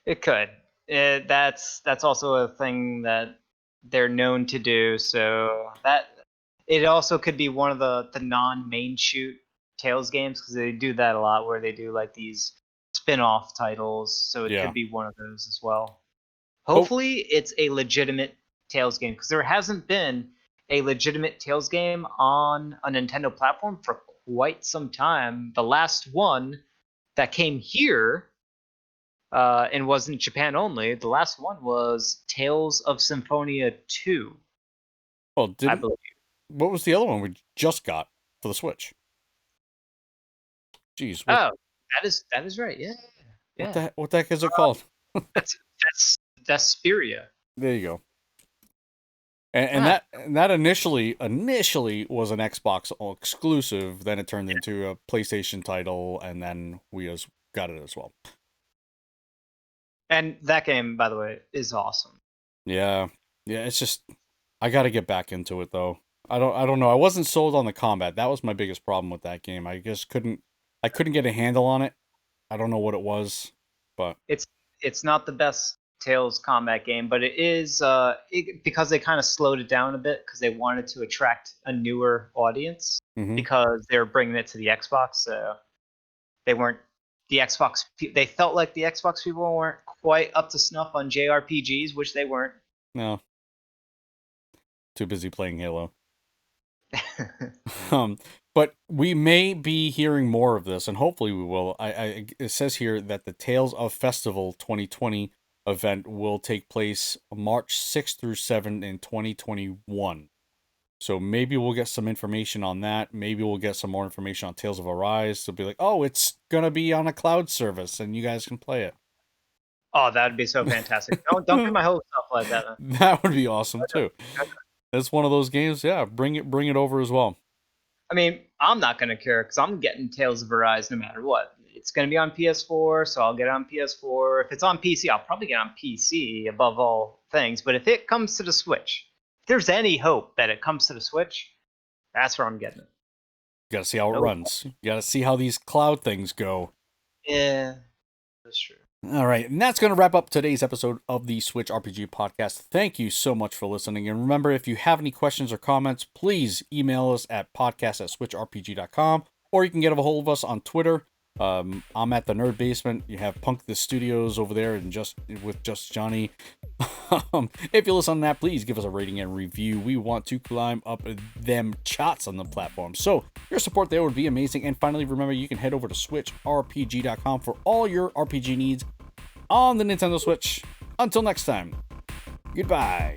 It could. That's also a thing that they're known to do. So that it also could be one of the non-main shoot Tales games because they do that a lot, where they do like these spin-off titles. So it Yeah. could be one of those as well. Hope. Hopefully, it's a legitimate Tales game because there hasn't been a legitimate Tales game on a Nintendo platform for quite some time. The last one that came here and was in Japan only. The last one was Tales of Symphonia 2, Well, I didn't. believe. What was the other one we just got for the Switch? Jeez, what Oh, that is right. Yeah, what yeah. the heck is it called? That's Vesperia. There you go. And Ah, that initially was an Xbox exclusive. Then it turned into a PlayStation title, and then we got it as well. and that game, by the way, is awesome. Yeah, yeah. It's just I got to get back into it though. I don't know. I wasn't sold on the combat. That was my biggest problem with that game. I couldn't get a handle on it. I don't know what it was, but It's it's not the best Tales combat game, but it is because they kind of slowed it down a bit because they wanted to attract a newer audience hmm because they were bringing it to the Xbox. So They weren't the Xbox. They felt like the Xbox people weren't quite up to snuff on JRPGs, which they weren't. No, too busy playing Halo. But we may be hearing more of this, and hopefully we will. It says here that the Tales of Festival 2020 event will take place March 6th through 7th in 2021. So maybe we'll get some information on that. Maybe we'll get some more information on Tales of Arise. They'll be like, oh, it's gonna be on a cloud service, and you guys can play it. Oh, that'd be so fantastic! Don't get my hopes up like that. That would be awesome too. It's one of those games. Yeah, bring it over as well. I mean, I'm not gonna care because I'm getting Tales of Arise no matter what. It's gonna be on PS4, so I'll get it on PS4. If it's on PC, I'll probably get it on PC above all things. But if it comes to the Switch, if there's any hope that it comes to the Switch, that's where I'm getting it. You gotta see how it runs. You gotta see how these cloud things go. Yeah, that's true. All right, and that's going to wrap up today's episode of the Switch RPG podcast. Thank you so much for listening. And remember, if you have any questions or comments, please email us at podcast@switchrpg.com, or you can get a hold of us on Twitter. I'm at the Nerd Basement. You have Punk the Studios over there, and just Jonny. If you listen on that, please give us a rating and review. We want to climb up them charts on the platform, so your support there would be amazing. And finally, remember, you can head over to switchrpg.com for all your RPG needs on the Nintendo Switch. Until next time, goodbye.